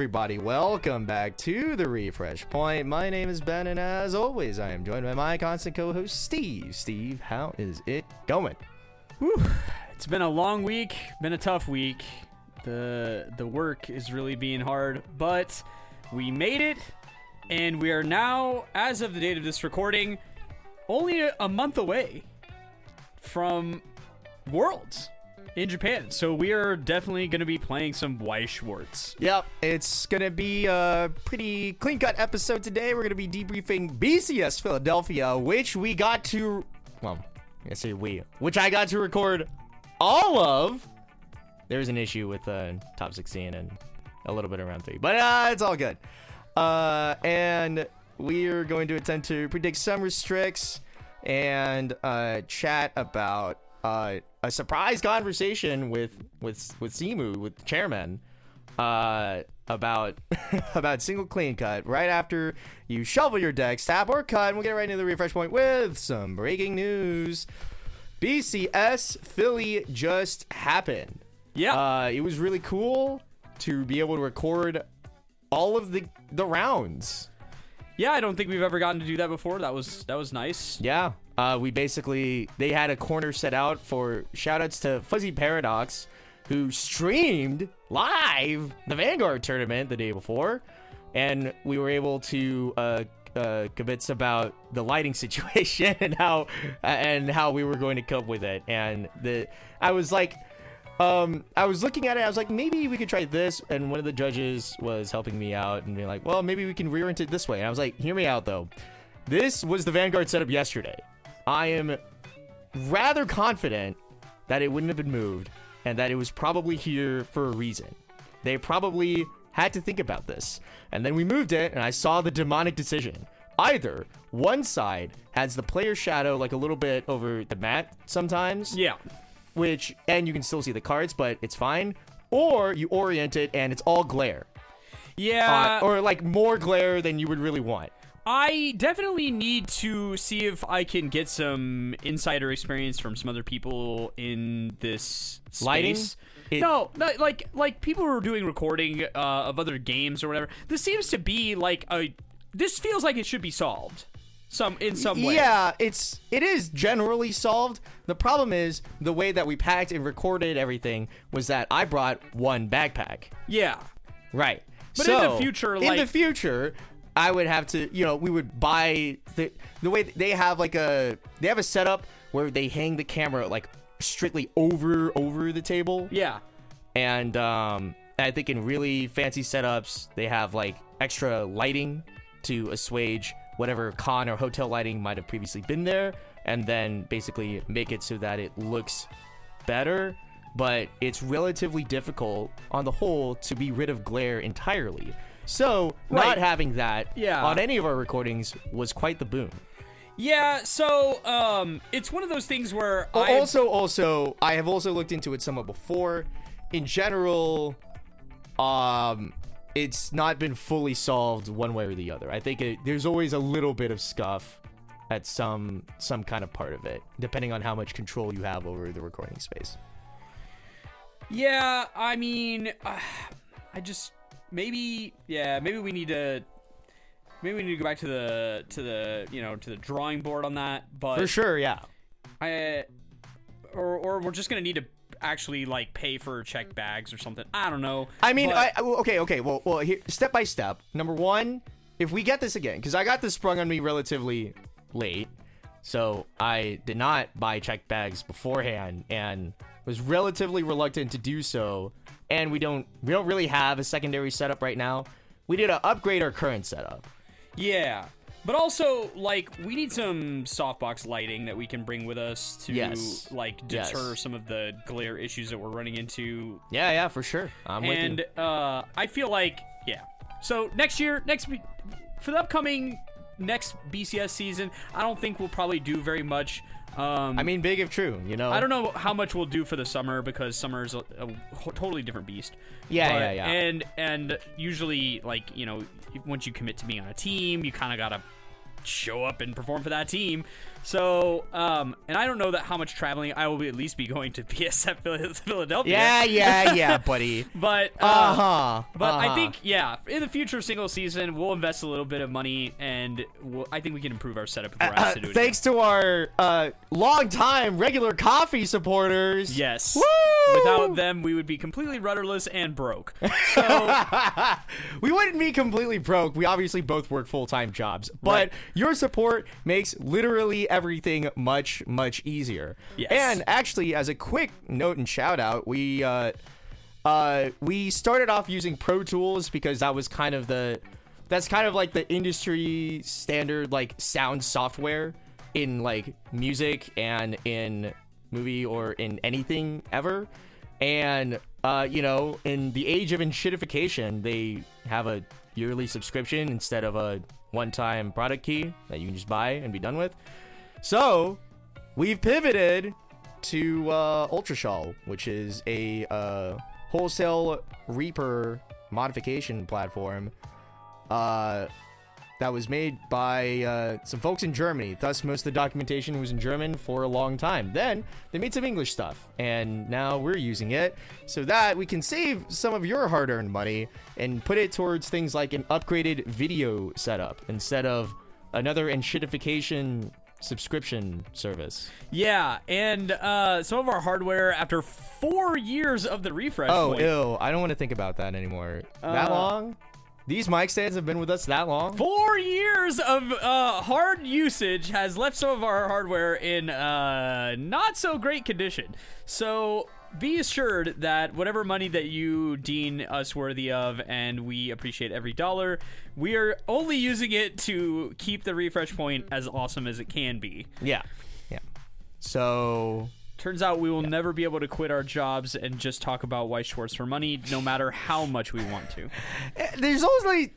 everybody? Welcome back to the Refresh Point. My name is Ben, and as always, I am joined by my constant co-host, Steve. Steve, how is it going? Whew. It's been a long week, been a tough week. The work is really being hard, but we made it, and we are now, as of the date of this recording, only a month away from Worlds in Japan. So we are definitely going to be playing some Weiss Schwarz. Yep, it's going to be a pretty clean-cut episode today. We're going to be debriefing BCS Philadelphia, which we got to, well, which I got to record all of. There's an issue with top 16 and a little bit of round 3, but it's all good. And we're going to attempt to predict some restricts and chat about a surprise conversation with Simu, with the chairman, about single clean cut right after you shovel your deck, stab or cut, and we'll get right into the refresh point with some breaking news. BCS Philly just happened. Yeah. It was really cool to be able to record all of the rounds. Yeah, I don't think we've ever gotten to do that before. That was nice. Yeah. They had a corner set out for shoutouts to Fuzzy Paradox, who streamed live the Vanguard tournament the day before, and we were able to convince about the lighting situation and how we were going to cope with it. And I was looking at it, I was like, maybe we could try this, and one of the judges was helping me out and being like, well, maybe we can reorient it this way. And I was like, hear me out though. This was the Vanguard setup yesterday. I am rather confident that it wouldn't have been moved and that it was probably here for a reason. They probably had to think about this. And then we moved it, and I saw the demonic decision. Either one side has the player shadow like a little bit over the mat sometimes. Yeah. And you can still see the cards, but it's fine. Or you orient it and it's all glare. Yeah. Or like more glare than you would really want. I definitely need to see if I can get some insider experience from some other people in this space. Lighting? No, like people who are doing recording of other games or whatever. This seems to be this feels like it should be solved in some way. Yeah, it is generally solved. The problem is the way that we packed and recorded everything was that I brought one backpack. Yeah. Right. But so, in the future, I would have to, we would buy the way they have a setup where they hang the camera like strictly over the table. Yeah. And I think in really fancy setups, they have like extra lighting to assuage whatever con or hotel lighting might have previously been there, and then basically make it so that it looks better. But it's relatively difficult on the whole to be rid of glare entirely. So not having that on any of our recordings was quite the boon. Yeah, so it's one of those things where also I have also looked into it somewhat before. In general, it's not been fully solved one way or the other. I think there's always a little bit of scuff at some kind of part of it, depending on how much control you have over the recording space. Yeah, I mean, maybe we need to go back to the drawing board on that. But for sure, yeah. Or we're just gonna need to actually like pay for check bags or something. I don't know. I mean, okay. Well, here, step by step. Number one, if we get this again, because I got this sprung on me relatively late, so I did not buy check bags beforehand and was relatively reluctant to do so. And we don't really have a secondary setup right now. We need to upgrade our current setup. Yeah. But also, like, we need some softbox lighting that we can bring with us to, deter some of the glare issues that we're running into. Yeah, for sure. I'm with you. And I feel like, So for the upcoming next BCS season, I don't think we'll probably do very much. I mean, big if true, I don't know how much we'll do for the summer because summer is a totally different beast. Yeah. And usually, like, once you commit to being on a team, you kind of gotta show up and perform for that team. So, and I don't know how much traveling I will at least be going to BSF Philadelphia. Yeah, buddy. But I think, in the future single season, we'll invest a little bit of money, and I think we can improve our setup if we're asked to do it. Thanks to our long-time regular coffee supporters. Yes. Woo! Without them, we would be completely rudderless and broke. So we wouldn't be completely broke. We obviously both work full-time jobs, but your support makes literally everything much, much easier. Yes. And actually, as a quick note and shout out, we started off using Pro Tools because that's kind of like the industry standard like sound software in like music and in movie or in anything ever. And in the age of enshittification, they have a yearly subscription instead of a one-time product key that you can just buy and be done with. So we've pivoted to Ultrashall, which is a wholesale Reaper modification platform that was made by some folks in Germany. Thus, most of the documentation was in German for a long time. Then they made some English stuff, and now we're using it so that we can save some of your hard-earned money and put it towards things like an upgraded video setup instead of another enshittification subscription service. Yeah, and some of our hardware, after 4 years of the refresh point. Ew. I don't want to think about that anymore. That long? These mic stands have been with us that long? 4 years of hard usage has left some of our hardware in not so great condition. So be assured that whatever money that you deem us worthy of, and we appreciate every dollar, we are only using it to keep the refresh point as awesome as it can be. Yeah. So turns out we will never be able to quit our jobs and just talk about Weiss Schwarz for money, no matter how much we want to. There's only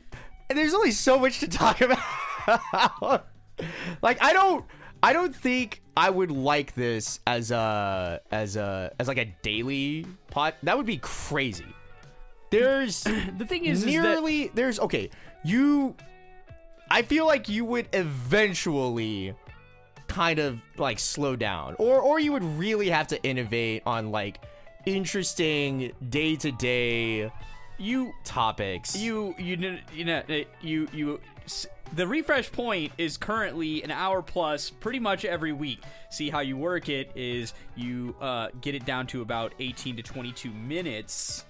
so much to talk about. Like I don't think I would like this as like a daily pot. That would be crazy. There's the thing is I feel like you would eventually kind of like slow down, or you would really have to innovate on like interesting day-to-day topics. The refresh point is currently an hour plus pretty much every week. See, how you work it is you get it down to about 18 to 22 minutes.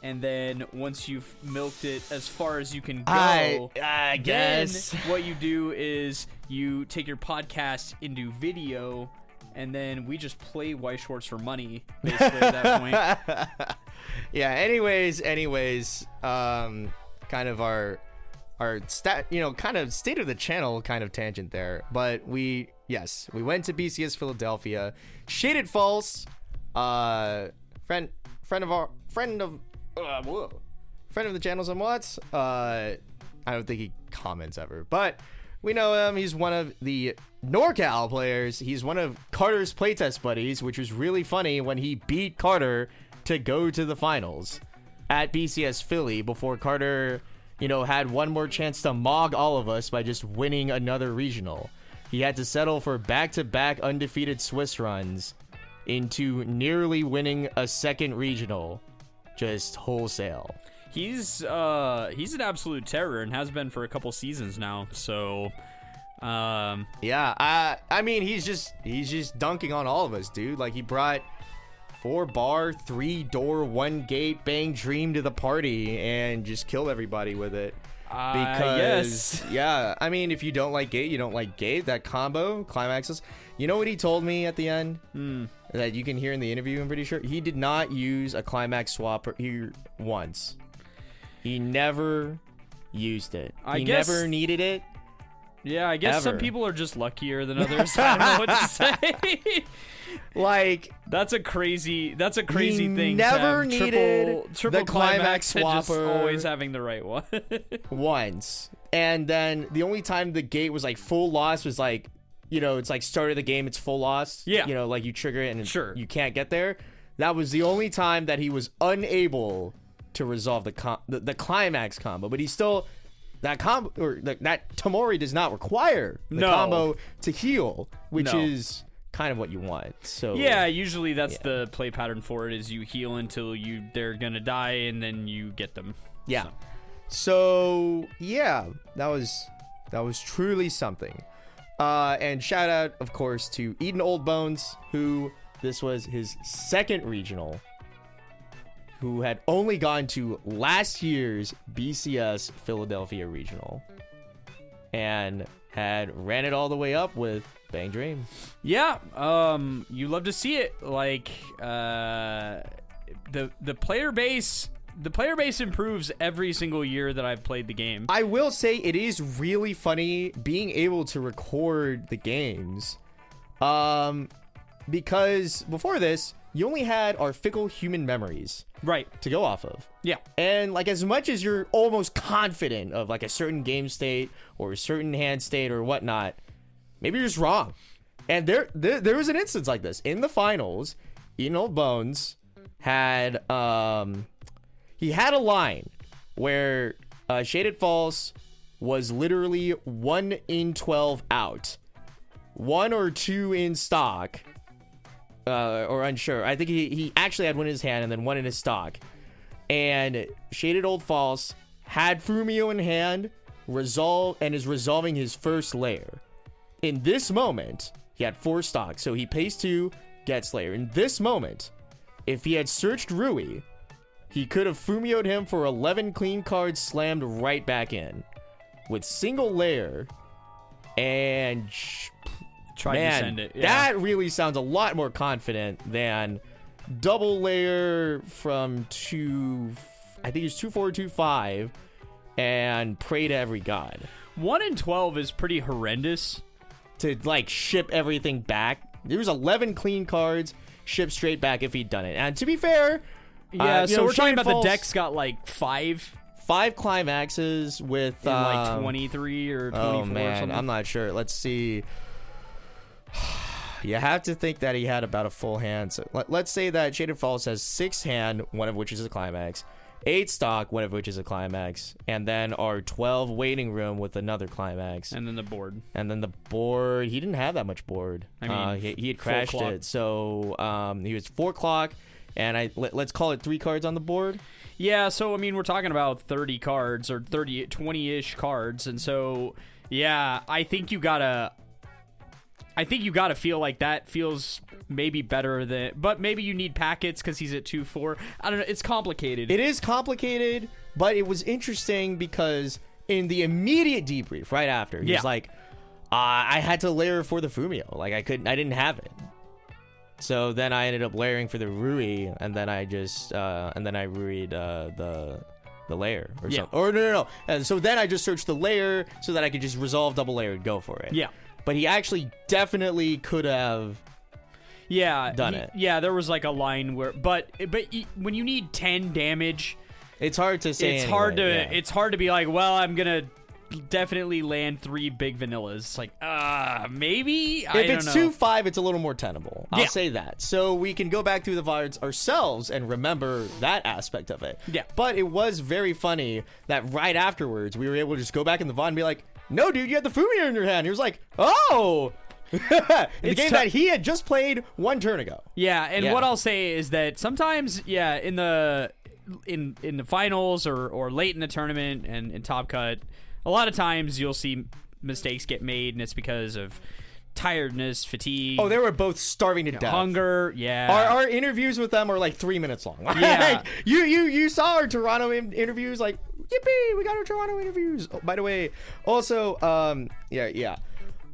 And then once you've milked it as far as you can go, I guess what you do is you take your podcast into video, and then we just play Weiss Schwarz for money, basically, at that point. Yeah, anyways, kind of our kind of state of the channel kind of tangent there. But we went to BCS Philadelphia. Shaded False, friend of the channel somewhat. I don't think he comments ever, but we know him. He's one of the NorCal players. He's one of Carter's playtest buddies, which was really funny when he beat Carter to go to the finals at BCS Philly before Carter, had one more chance to mog all of us by just winning another regional. He had to settle for back-to-back undefeated Swiss runs into nearly winning a second regional. Just wholesale. He's an absolute terror and has been for a couple seasons now. So, I mean, he's just dunking on all of us, dude. Like, he brought 4-bar, 3-door, 1-gate bang dream to the party and just killed everybody with it. Because I mean, if you don't like gate, you don't like gate. That combo climaxes. You know what he told me at the end? That you can hear in the interview, I'm pretty sure. He did not use a climax swap here once. He never used it. He never needed it. Yeah, I guess some people are just luckier than others. I don't know what to say. Like, that's a crazy thing. Never needed triple the climax swapper. Just always having the right one. Once. And then the only time the gate was like full loss was like, it's like start of the game, it's full loss. Yeah. Like you trigger it and sure, you can't get there. That was the only time that he was unable to resolve the climax combo. But he still that combo or that Tamori does not require the combo to heal, which is kind of what you want. So yeah, usually that's the play pattern for it, is you heal until they're gonna die and then you get them. Yeah. So yeah, that was truly something. And shout out, of course, to Eden Old Bones, who this was his second regional, who had only gone to last year's BCS Philadelphia regional and had ran it all the way up with Bang Dream. Yeah, you love to see it. Like the player base. The player base improves every single year that I've played the game. I will say it is really funny being able to record the games. Because before this, you only had our fickle human memories to go off of. Yeah. And like, as much as you're almost confident of like a certain game state or a certain hand state or whatnot, maybe you're just wrong. And there was an instance like this in the finals. Eden Old Bones had he had a line where Shaded False was literally 1 in 12 out, 1 or 2 in stock, or unsure. I think he actually had 1 in his hand and then 1 in his stock. And Shaded Old False had Fumio in hand, is resolving his first layer. In this moment, he had 4 stocks, so he pays 2, gets layer. In this moment, if he had searched Rui, he could have Fumio'd him for 11 clean cards, slammed right back in with single layer, and try to send it. Yeah. That really sounds a lot more confident than double layer from 2, I think it's 2-4, 2-5, and pray to every god. 1 in 12 is pretty horrendous. To like ship everything back. There was 11 clean cards, shipped straight back if he'd done it. And to be fair, so we're talking about the deck's got like 5 climaxes with like 23 or 24 oh or man, something. I'm not sure. Let's see. You have to think that he had about a full hand. So let's say that Shaded Falls has 6 hand, one of which is a climax, 8 stock, one of which is a climax, and then our 12 waiting room with another climax, and then the board. He didn't have that much board. I mean, he had crashed it. So he was 4 clock, and let's call it 3 cards on the board. Yeah, so I mean, we're talking about 30 cards or 20-ish cards, and so yeah, I think you gotta feel like that feels maybe better than, but maybe you need packets because he's at 2-4. I don't know. It's complicated. It is complicated, but it was interesting because in the immediate debrief right after, he was like, I had to layer for the Fumio. Like I didn't have it. So then I ended up layering for the Rui, and then I just, Rui'd the layer or something. Or no. And so then I just searched the layer so that I could just resolve double layer and go for it. Yeah. But he actually definitely could have done it. Yeah, there was like a line where, but when you need 10 damage, it's hard to say. It's hard to be like, well, I'm gonna definitely land 3 big vanillas. It's like, maybe. If it's 2-5, it's a little more tenable. I'll say that. So we can go back through the VODs ourselves and remember that aspect of it. Yeah. But it was very funny that right afterwards we were able to just go back in the VOD and be like, no, dude, you had the Fumio in your hand. He was like, oh. The game that he had just played 1 turn ago. Yeah, and what I'll say is that sometimes, in the finals or late in the tournament and in Top Cut, a lot of times you'll see mistakes get made, and it's because of tiredness, fatigue. Oh, they were both starving to death. Hunger, yeah. Our interviews with them are like 3 minutes long. Yeah. Like, you saw our Toronto interviews, like, yippee, we got our Toronto interviews. Oh, by the way, also,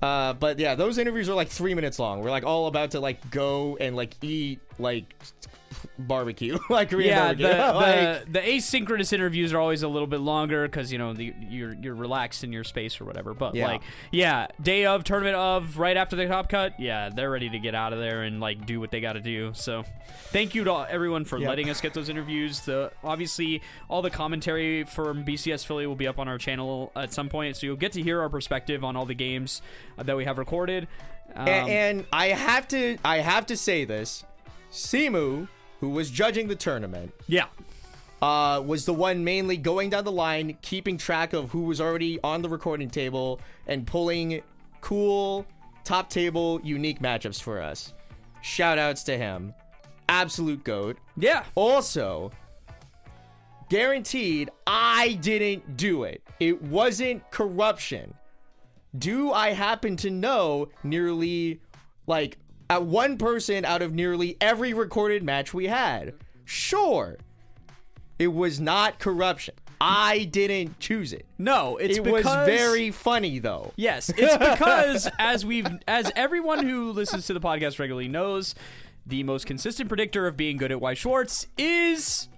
but yeah, those interviews are like 3 minutes long. We're like all about to like go and like eat like barbecue, like Korean barbecue. The asynchronous interviews are always a little bit longer because you're relaxed in your space or whatever. But day of, tournament of, right after the Top Cut, they're ready to get out of there and like do what they got to do. So thank you to everyone for letting us get those interviews. Obviously all the commentary from BCS Philly will be up on our channel at some point, so you'll get to hear our perspective on all the games that we have recorded. And I have to say this, Simu, who was judging the tournament, was the one mainly going down the line, keeping track of who was already on the recording table, and pulling cool, top table, unique matchups for us. Shoutouts to him. Absolute GOAT. Yeah. Also, guaranteed, I didn't do it. It wasn't corruption. Do I happen to know nearly, like, at one person out of nearly every recorded match we had? Sure. It was not corruption. I didn't choose it. No, it was very funny, though. Yes, it's because as everyone who listens to the podcast regularly knows, the most consistent predictor of being good at Weiss Schwarz is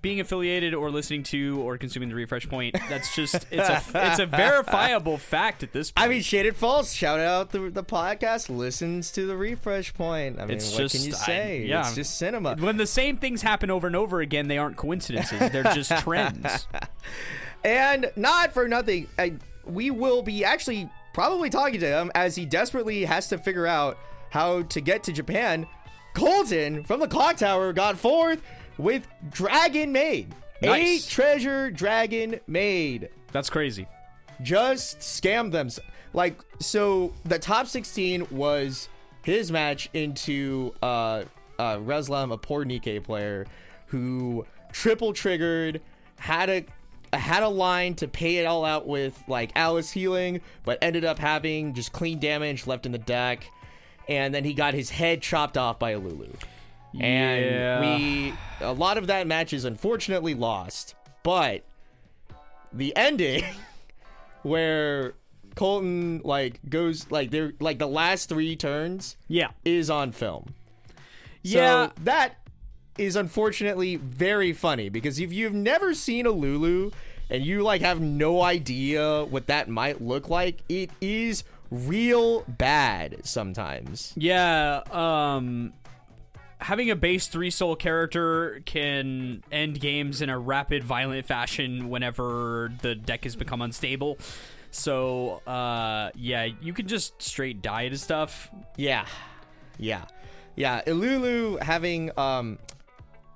being affiliated or listening to or consuming the refresh point. That's just it's a verifiable fact at this point. I mean, Shaded False, shout out the podcast, listens to the refresh point. I mean, what can you say? It's just cinema. When the same things happen over and over again, they aren't coincidences. They're just trends. And not for nothing, we will be actually probably talking to him as he desperately has to figure out how to get to Japan. Colton from the Clock Tower got fourth with Dragon Maid. Nice. 8 treasure Dragon Maid. That's crazy. Just scammed them. Like, so the top 16 was his match into Reslam, a poor NIKKE player who triple triggered, had a line to pay it all out with like Alice healing, but ended up having just clean damage left in the deck. And then he got his head chopped off by a Lulu. And a lot of that match is unfortunately lost. But the ending where Colton like goes like they're like the last 3 turns is on film. So that is unfortunately very funny, because if you've never seen a Lulu and you like have no idea what that might look like, it is real bad sometimes. Having a base 3 soul character can end games in a rapid, violent fashion whenever the deck has become unstable. So, you can just straight die to stuff. Yeah. Ilulu having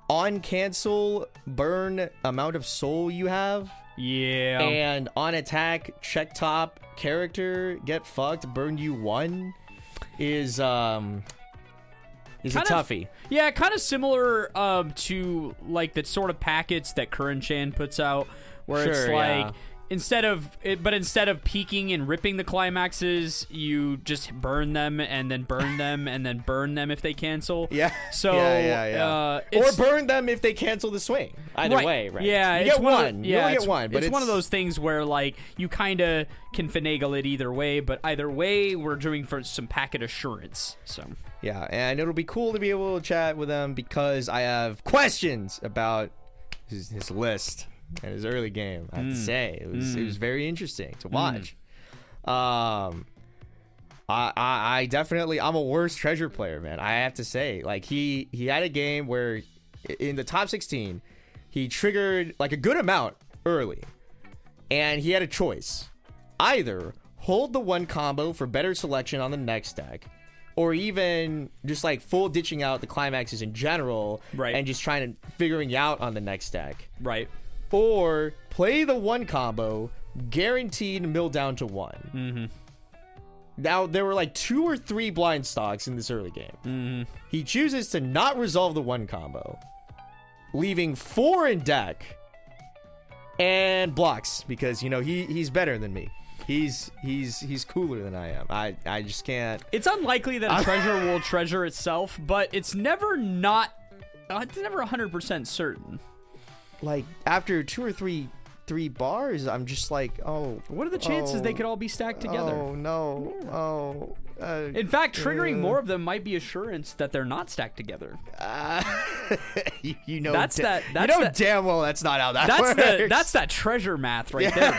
on cancel burn amount of soul you have. Yeah. And on attack check top character get fucked burn you 1 is a toughie. Kind of similar to like the sort of packets that Curran-chan puts out, where it's like instead of peeking and ripping the climaxes, you just burn them and then burn them and then burn them if they cancel. So or burn them if they cancel the swing. Either way, right? Yeah, you get one. You only get one, but it's one of those things where like you kind of can finagle it either way, but either way we're doing for some packet assurance. So yeah, and it'll be cool to be able to chat with them because I have questions about his list and his early game. I have to say it was very interesting to watch. I definitely, I'm a worse treasure player, man. I have to say, like he had a game where in the top 16 he triggered like a good amount early, and he had a choice: either hold the 1 combo for better selection on the next deck, or even just like full ditching out the climaxes in general, and just trying to figuring out on the next deck, or play the 1 combo, guaranteed mill down to 1. Now, there were like 2 or 3 blind stocks in this early game. He chooses to not resolve the 1 combo, leaving 4 in deck, and blocks because, you know, he's better than me. He's cooler than I am. I just can't. It's unlikely that a treasure will treasure itself, but it's never 100% certain. Like after 2 or 3 bars, I'm just like, what are the chances they could all be stacked together? In fact, triggering more of them might be assurance that they're not stacked together. You know, damn well that's not how that works. That's that treasure math right there,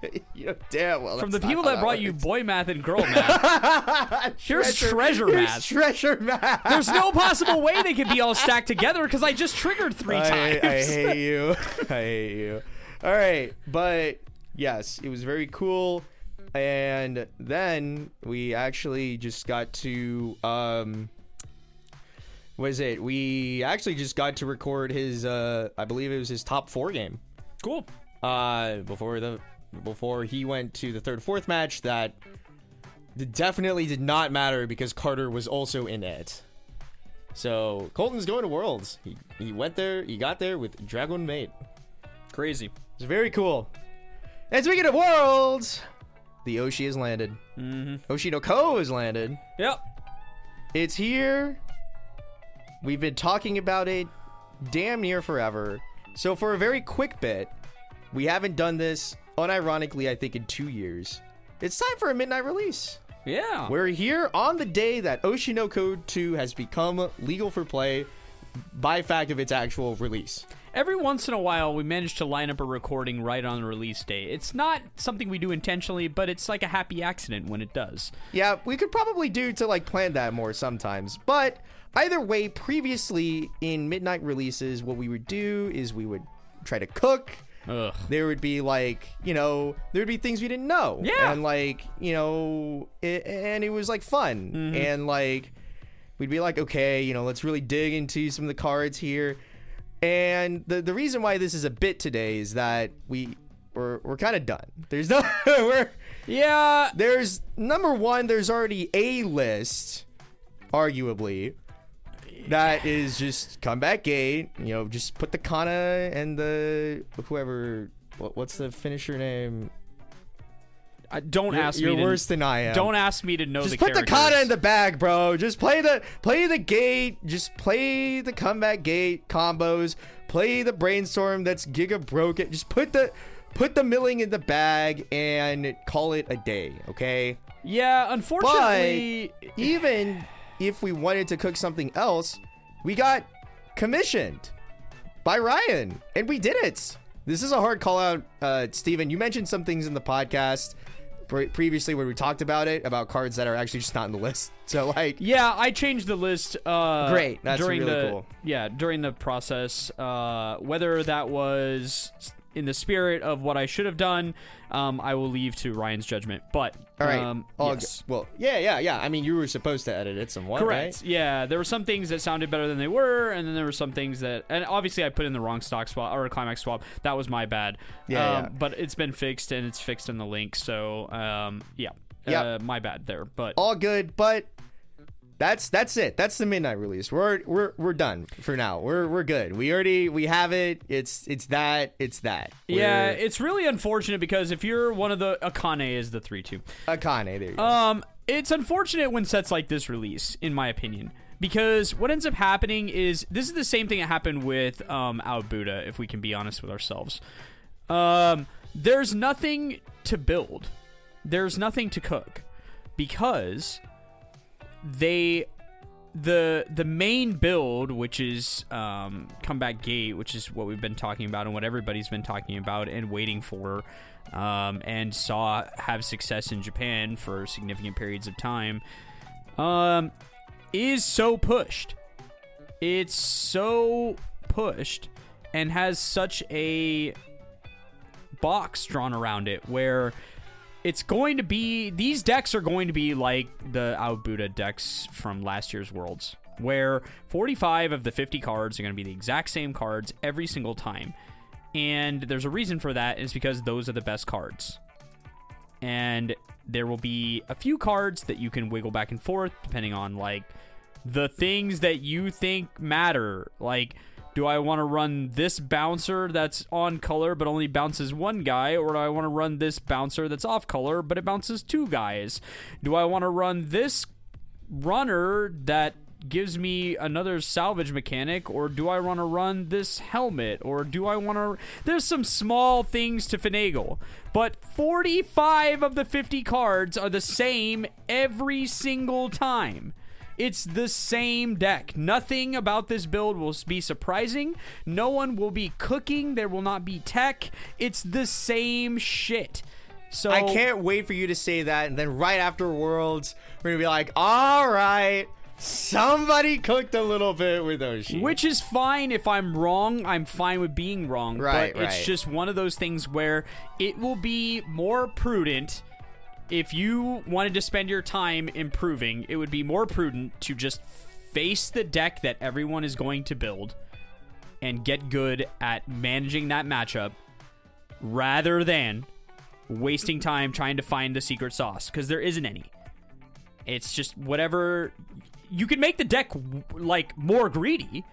boys. You know damn well. From the people that brought you boy math and girl math, here's treasure math. Treasure math. There's no possible way they could be all stacked together because I just triggered 3 times. I hate you. I hate you. All right, but yes, it was very cool. And then we actually just got to was it? We actually just got to record his, I believe it was his top 4 game. Cool. Before he went to the 3rd, 4th match that definitely did not matter because Carter was also in it. So Colton's going to Worlds. He went there. He got there with Dragon Mate. Crazy. It's very cool. And speaking of Worlds, the Oshi has landed. Oshi no Ko has landed. Yep. It's here. We've been talking about it damn near forever. So for a very quick bit, we haven't done this, unironically, I think in 2 years. It's time for a midnight release. Yeah. We're here on the day that Oshi no Ko 2 has become legal for play by fact of its actual release. Every once in a while, we manage to line up a recording right on the release day. It's not something we do intentionally, but it's like a happy accident when it does. Yeah, we could probably do to like plan that more sometimes. But either way, previously in midnight releases, what we would do is we would try to cook. Ugh. There would be like, there'd be things we didn't know. Yeah. And like, and it was like fun. Mm-hmm. And like, we'd be like, okay, let's really dig into some of the cards here. And the reason why this is a bit today is that we're kind of done. There's no, there's number one, there's already a list, arguably, that is just comeback gate. Just put the Kana and the whoever. What's the finisher name? Don't ask me. You're worse than I am. Don't ask me to know just the characters. characters. Just put the Kana in the bag, bro. Just play the gate. Just play the comeback gate combos. Play the brainstorm that's giga broken. Just put the milling in the bag and call it a day, okay? Yeah, unfortunately. But even if we wanted to cook something else, we got commissioned by Ryan, and we did it. This is a hard call out, Steven. You mentioned some things in the podcast previously where we talked about cards that are actually just not in the list. So like, yeah, I changed the list. Great, that's during really cool. Yeah, during the process, whether that was in the spirit of what I should have done, I will leave to Ryan's judgment. But all right, yes. Well, yeah. I mean, you were supposed to edit it somewhat, correct? Right? Yeah, there were some things that sounded better than they were, and then there were some things that, and obviously I put in the wrong stock swap or climax swap. That was my bad. Yeah. But it's been fixed, and it's fixed in the link. So my bad there. But all good. But that's it. That's the midnight release. We're done for now. We're good. We have it. It's that. Yeah, it's really unfortunate because if you're one of the Akane is the 3-2. Akane, there you go. It's unfortunate when sets like this release, in my opinion. Because what ends up happening is this is the same thing that happened with Aobuda, if we can be honest with ourselves. There's nothing to build. There's nothing to cook. Because the main build, which is comeback gate, which is what we've been talking about and what everybody's been talking about and waiting for, and saw have success in Japan for significant periods of time, is so pushed. It's so pushed and has such a box drawn around it where it's going to be, these decks are going to be like the Aobuda decks from last year's Worlds, where 45 of the 50 cards are going to be the exact same cards every single time. And there's a reason for that, is because those are the best cards. And there will be a few cards that you can wiggle back and forth, depending on, like, the things that you think matter. Like, do I want to run this bouncer that's on color but only bounces one guy? Or do I want to run this bouncer that's off color but it bounces two guys? Do I want to run this runner that gives me another salvage mechanic? Or do I want to run this helmet? Or do I want to... There's some small things to finagle. But 45 of the 50 cards are the same every single time. It's the same deck. Nothing about this build will be surprising. No one will be cooking. There will not be tech. It's the same shit. So I can't wait for you to say that, and then right after Worlds, we're going to be like, all right, somebody cooked a little bit with Oshi. Which is fine. If I'm wrong, I'm fine with being wrong. Right, but it's just one of those things where it will be more prudent. If you wanted to spend your time improving, it would be more prudent to just face the deck that everyone is going to build and get good at managing that matchup rather than wasting time trying to find the secret sauce, because there isn't any. It's just whatever. You can make the deck like more greedy.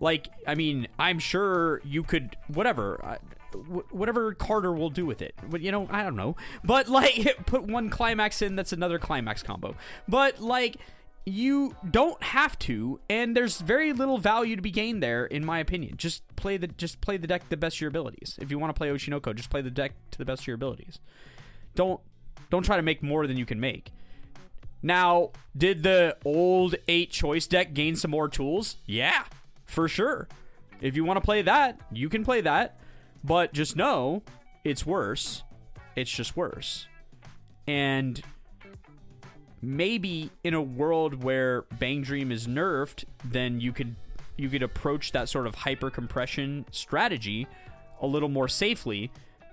Like, I mean, I'm sure you could, whatever Carter will do with it. But, you know, I don't know. But, like, put one climax in, that's another climax combo. But, like, you don't have to, and there's very little value to be gained there, in my opinion. Just play the deck to the best of your abilities. If you want to play Oshinoko, just play the deck to the best of your abilities. Don't try to make more than you can make. Now, did the old 8 choice deck gain some more tools? Yeah, for sure. If you want to play that, you can play that. But just know, it's worse. It's just worse. And maybe in a world where Bang Dream is nerfed, then you could approach that sort of hyper compression strategy a little more safely.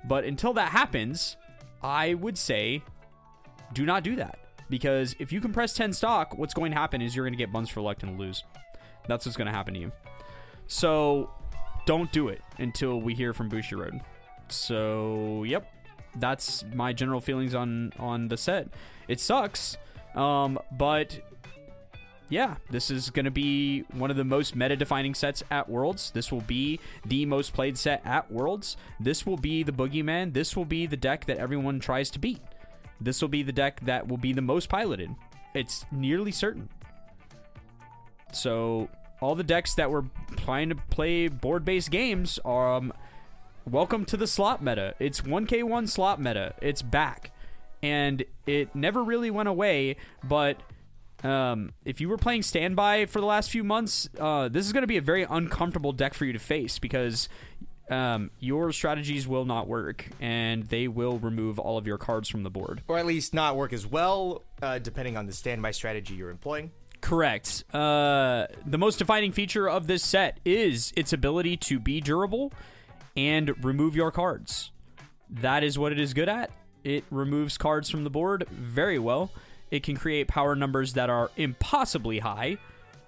But until that happens, I would say do not do that. Because if you compress 10 stock, what's going to happen is you're going to get buns for luck and lose. That's what's going to happen to you. So don't do it until we hear from Bushiroad. So, yep. That's my general feelings on the set. It sucks. But yeah, this is going to be one of the most meta-defining sets at Worlds. This will be the most played set at Worlds. This will be the boogeyman. This will be the deck that everyone tries to beat. This will be the deck that will be the most piloted. It's nearly certain. So all the decks that were trying to play board-based games are welcome to the slot meta. It's 1k1 slot meta. It's back. And it never really went away, but if you were playing standby for the last few months, this is going to be a very uncomfortable deck for you to face, because your strategies will not work, and they will remove all of your cards from the board. Or at least not work as well, depending on the standby strategy you're employing. Correct. The most defining feature of this set is its ability to be durable and remove your cards. That is what it is good at. It removes cards from the board very well. It can create power numbers that are impossibly high.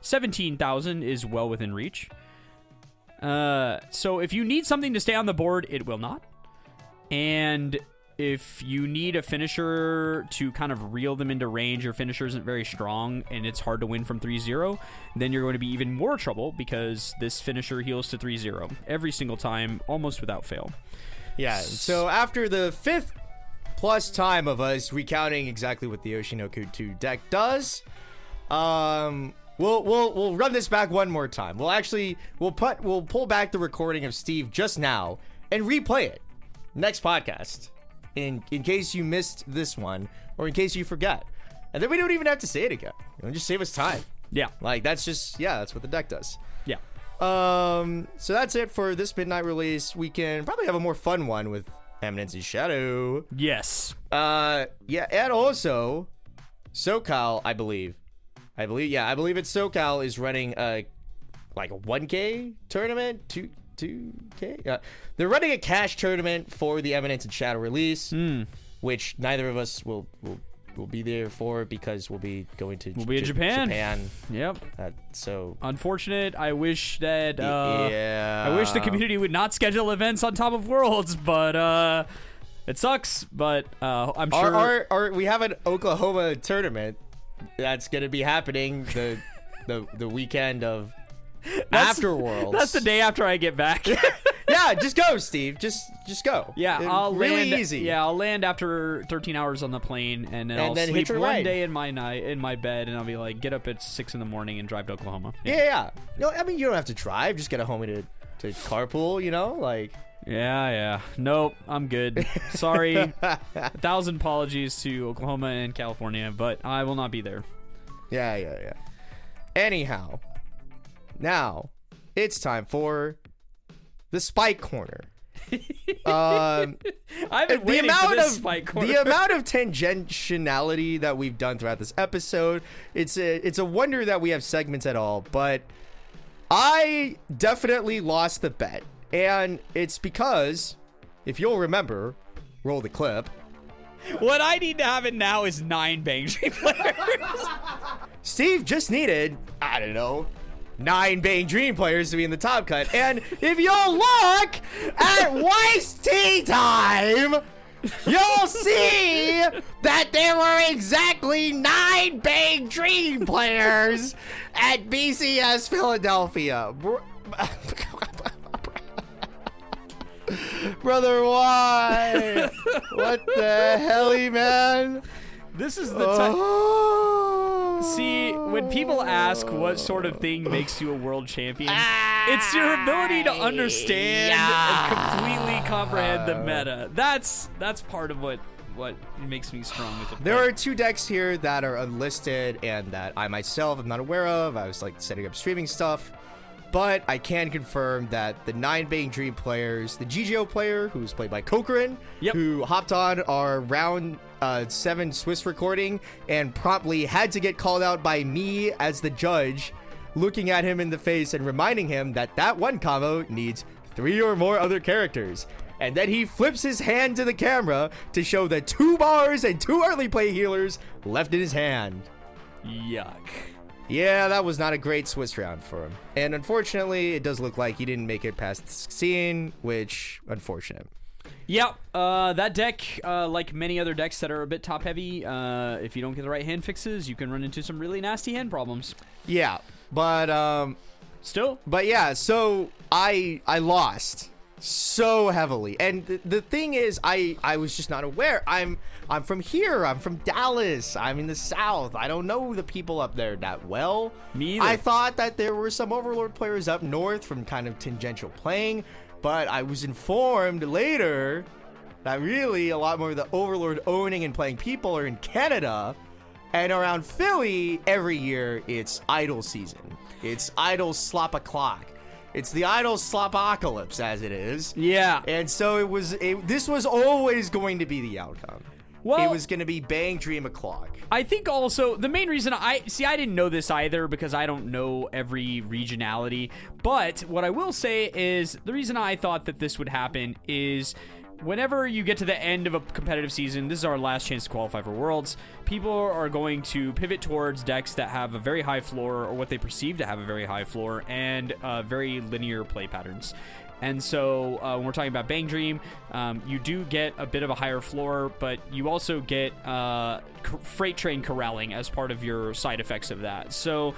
17,000 is well within reach. So if you need something to stay on the board, it will not. And if you need a finisher to kind of reel them into range, your finisher isn't very strong and it's hard to win from 3-0, then you're going to be even more trouble, because this finisher heals to 3-0 every single time, almost without fail. Yeah, so after the 5th plus time of us recounting exactly what the Oshinoko 2 deck does, We'll run this back one more time. We'll pull back the recording of Steve just now and replay it next podcast in case you missed this one, or in case you forget. And then we don't even have to say it again. Just save us time. Yeah. Like, that's what the deck does. Yeah. So that's it for this midnight release. We can probably have a more fun one with Eminence's Shadow. Yes. Yeah, and also SoCal, I believe it's SoCal is running a 1K tournament, 2K. They're running a cash tournament for the Eminence and Shadow release, which neither of us will be there for, because we'll be going to Japan. Yep. So unfortunate. I wish that I wish the community would not schedule events on top of Worlds, but it sucks. But I'm sure we have an Oklahoma tournament that's going to be happening the weekend of after Worlds. That's the day after I get back. Yeah, just go, Steve. Just go. Yeah, I'll really land, easy. Yeah, I'll land after 13 hours on the plane, and then I'll sleep one day in my bed, and I'll be like, get up at 6 in the morning and drive to Oklahoma. Yeah. No, I mean, you don't have to drive. Just get a homie to carpool. Like. Yeah. Nope, I'm good. Sorry. 1,000 apologies to Oklahoma and California, but I will not be there. Yeah. Anyhow, now it's time for the Spike Corner. I've been waiting for this Spike Corner. The amount of tangentiality that we've done throughout this episode, it's a wonder that we have segments at all, but I definitely lost the bet. And it's because, if you'll remember, roll the clip. What I need to have it now is 9 Bang Dream players. Steve just needed, I don't know, 9 Bang Dream players to be in the top cut. And if you'll look at Weiss Tea Time, you'll see that there were exactly 9 Bang Dream players at BCS Philadelphia. Brother, why? What the hell, man? This is the time. See, when people ask what sort of thing makes you a world champion, it's your ability to understand and completely comprehend the meta. That's part of what makes me strong with it. There are 2 decks here that are unlisted and that I myself am not aware of. I was like setting up streaming stuff. But I can confirm that the 9 Bang Dream players, the GGO player, who's played by Kokerin, who hopped on our round 7 Swiss recording and promptly had to get called out by me as the judge, looking at him in the face and reminding him that that one combo needs 3 or more other characters. And then he flips his hand to the camera to show the 2 bars and 2 early play healers left in his hand. Yuck. Yeah, that was not a great Swiss round for him. And unfortunately, it does look like he didn't make it past the scene, which, unfortunate. Yep, that deck, like many other decks that are a bit top-heavy, if you don't get the right hand fixes, you can run into some really nasty hand problems. Yeah, but, Still? But yeah, so I lost so heavily. And the thing is, I was just not aware. I'm from here. I'm from Dallas. I'm in the South. I don't know the people up there that well. Me either. I thought that there were some Overlord players up north from kind of tangential playing, but I was informed later that really a lot more of the Overlord owning and playing people are in Canada, and around Philly every year it's idle season. It's idle slop o'clock. It's the idle slopocalypse, as it is. Yeah. And so this was always going to be the outcome. Well, it was going to be Bang Dream o'clock. I think also the main reason I didn't know this either because I don't know every regionality. But what I will say is the reason I thought that this would happen is whenever you get to the end of a competitive season, this is our last chance to qualify for Worlds, people are going to pivot towards decks that have a very high floor, or what they perceive to have a very high floor, and very linear play patterns. And so when we're talking about Bang Dream, you do get a bit of a higher floor, but you also get freight train corralling as part of your side effects of that. So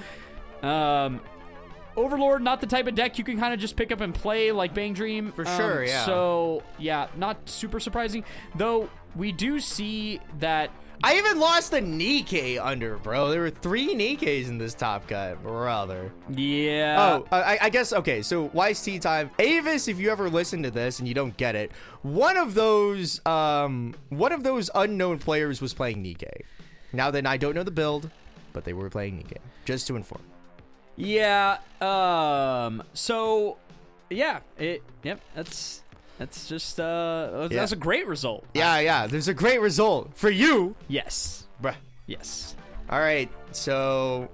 Overlord, not the type of deck you can kind of just pick up and play like Bang Dream. For sure, yeah. So, yeah, not super surprising. Though, we do see that... I even lost the NIKKE under, bro. There were 3 NIKKEs in this top cut, brother. Yeah. Oh, I guess, okay, so Weiss Tea Time. Avis, if you ever listen to this and you don't get it, one of those unknown players was playing NIKKE. Now then, I don't know the build, but they were playing NIKKE, just to inform. Yeah, so, yeah, that's just, that's a great result. Yeah, there's a great result for you. Yes. Bruh. Yes. All right, so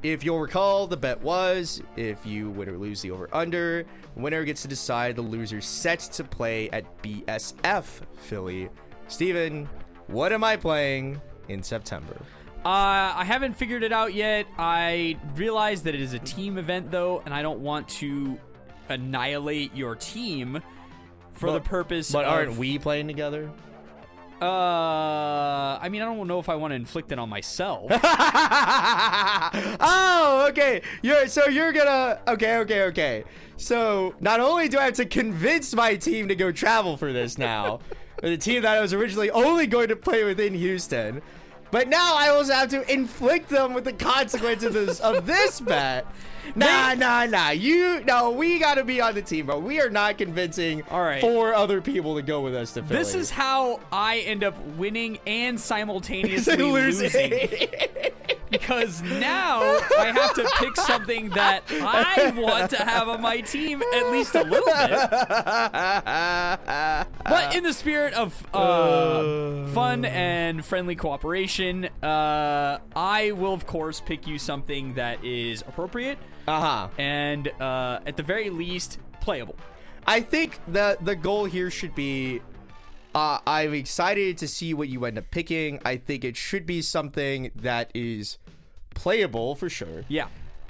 if you'll recall, the bet was if you win or lose the over-under, the winner gets to decide the loser's set to play at BSF Philly. Steven, what am I playing in September? I haven't figured it out yet. I realize that it is a team event, though, and I don't want to annihilate your team for the purpose But of... aren't we playing together? I mean, I don't know if I want to inflict it on myself. Oh, okay. You're gonna... Okay. So, not only do I have to convince my team to go travel for this now, the team that I was originally only going to play within Houston... But now I also have to inflict them with the consequences of this bet. Nah. We gotta be on the team, bro. We are not convincing 4 other people to go with us to Philly. This is how I end up winning and simultaneously losing. Because now I have to pick something that I want to have on my team at least a little bit. But in the spirit of fun and friendly cooperation, I will, of course, pick you something that is appropriate. And at the very least, playable. I think the goal here should be... I'm excited to see what you end up picking. I think it should be something that is playable for sure. Yeah.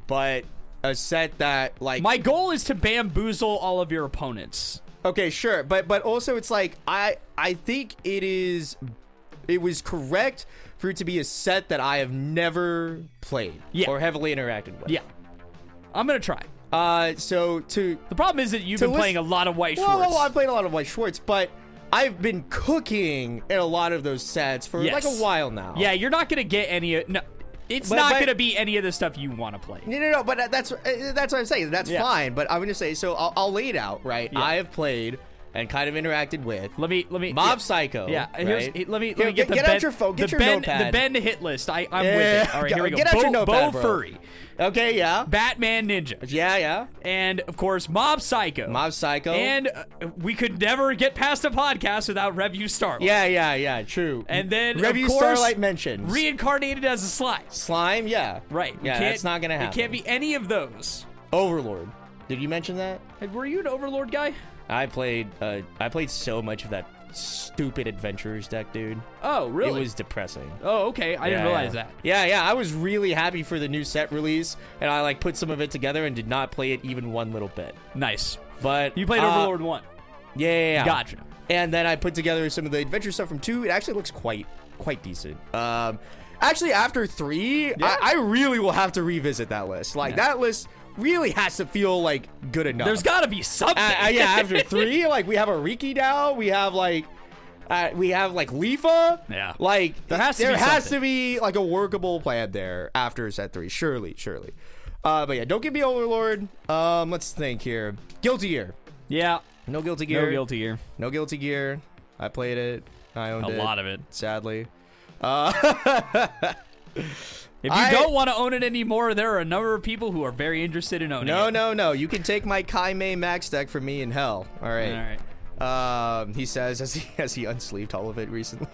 But a set that like My goal is to bamboozle all of your opponents. okay, sure, but also it's like I think it was correct for it to be a set that I have never played or heavily interacted with. Yeah. I'm going to try. The problem is that you've been playing a lot of Weiss Schwarz. Well, I've played a lot of Weiss Schwarz, but I've been cooking in a lot of those sets for like a while now. Yeah, you're not going to get any... No, it's not going to be any of the stuff you want to play. No, but that's what I'm saying. That's fine, but I'm going to say, so I'll lay it out, right? Yeah. I have played and kind of interacted with. Let me. Mob Psycho. Yeah. Right? Let me get out your phone. Get your notepad. The Ben hit list. I'm with it. All right, here we go. Get out your notepad, Bo Furry. Okay, yeah. Batman Ninja. Yeah. And of course, Mob Psycho. And we could never get past a podcast without Review Starlight. Yeah. True. And then Review of course, Starlight mentions reincarnated as a slime. Slime, yeah. Right. Yeah, that's not gonna happen. It can't be any of those. Overlord. Did you mention that? Were you an Overlord guy? I played so much of that stupid adventurers deck, dude. Oh, really? It was depressing. Oh, okay. I didn't realize that. Yeah. I was really happy for the new set release, and I like put some of it together and did not play it even one little bit. Nice. But you played Overlord 1. Yeah. Gotcha. And then I put together some of the adventure stuff from 2. It actually looks quite decent. Actually, after 3, I really will have to revisit that list. Like that list really has to feel like good enough. There's got to be something. After 3, like we have a Riki now. We have like Lifa. Yeah. Like there has to be like a workable plan there after set 3. Surely. But yeah, don't give me Overlord. Let's think here. Guilty Gear. Yeah. No Guilty Gear. No Guilty Gear. I played it. I owned it. A lot of it. Sadly. If you don't want to own it anymore, there are a number of people who are very interested in owning it. No. You can take my Kai Mei Max deck from me in hell. All right. He says as he unsleeved all of it recently.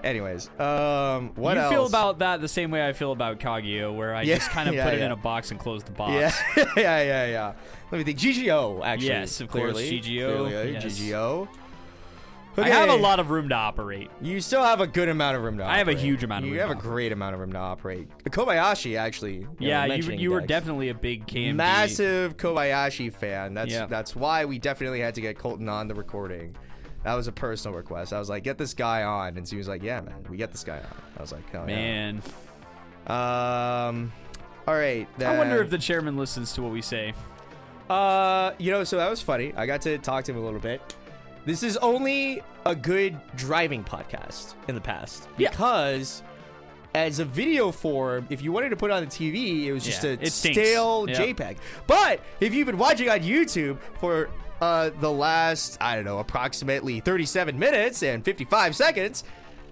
Anyways, what else? You feel about that the same way I feel about Kaguya, where I just kind of put it in a box and close the box. Yeah. Let me think. GGO, actually. Yes, of course. GGO. Yes. GGO. Okay. I have a lot of room to operate. You still have a good amount of room to operate. I have a huge amount of room. You have a great amount of room to operate. Kobayashi, actually. You were definitely a big KMG. Massive Kobayashi fan. That's why we definitely had to get Colton on the recording. That was a personal request. I was like, get this guy on. And he was like, yeah, man, we get this guy on. I was like, hell man. Yeah. All right. Then. I wonder if the chairman listens to what we say. So that was funny. I got to talk to him a little bit. This is only a good driving podcast in the past. Because as a video form, if you wanted to put it on the TV, it was just a stale JPEG. But if you've been watching on YouTube for the last, approximately 37 minutes and 55 seconds,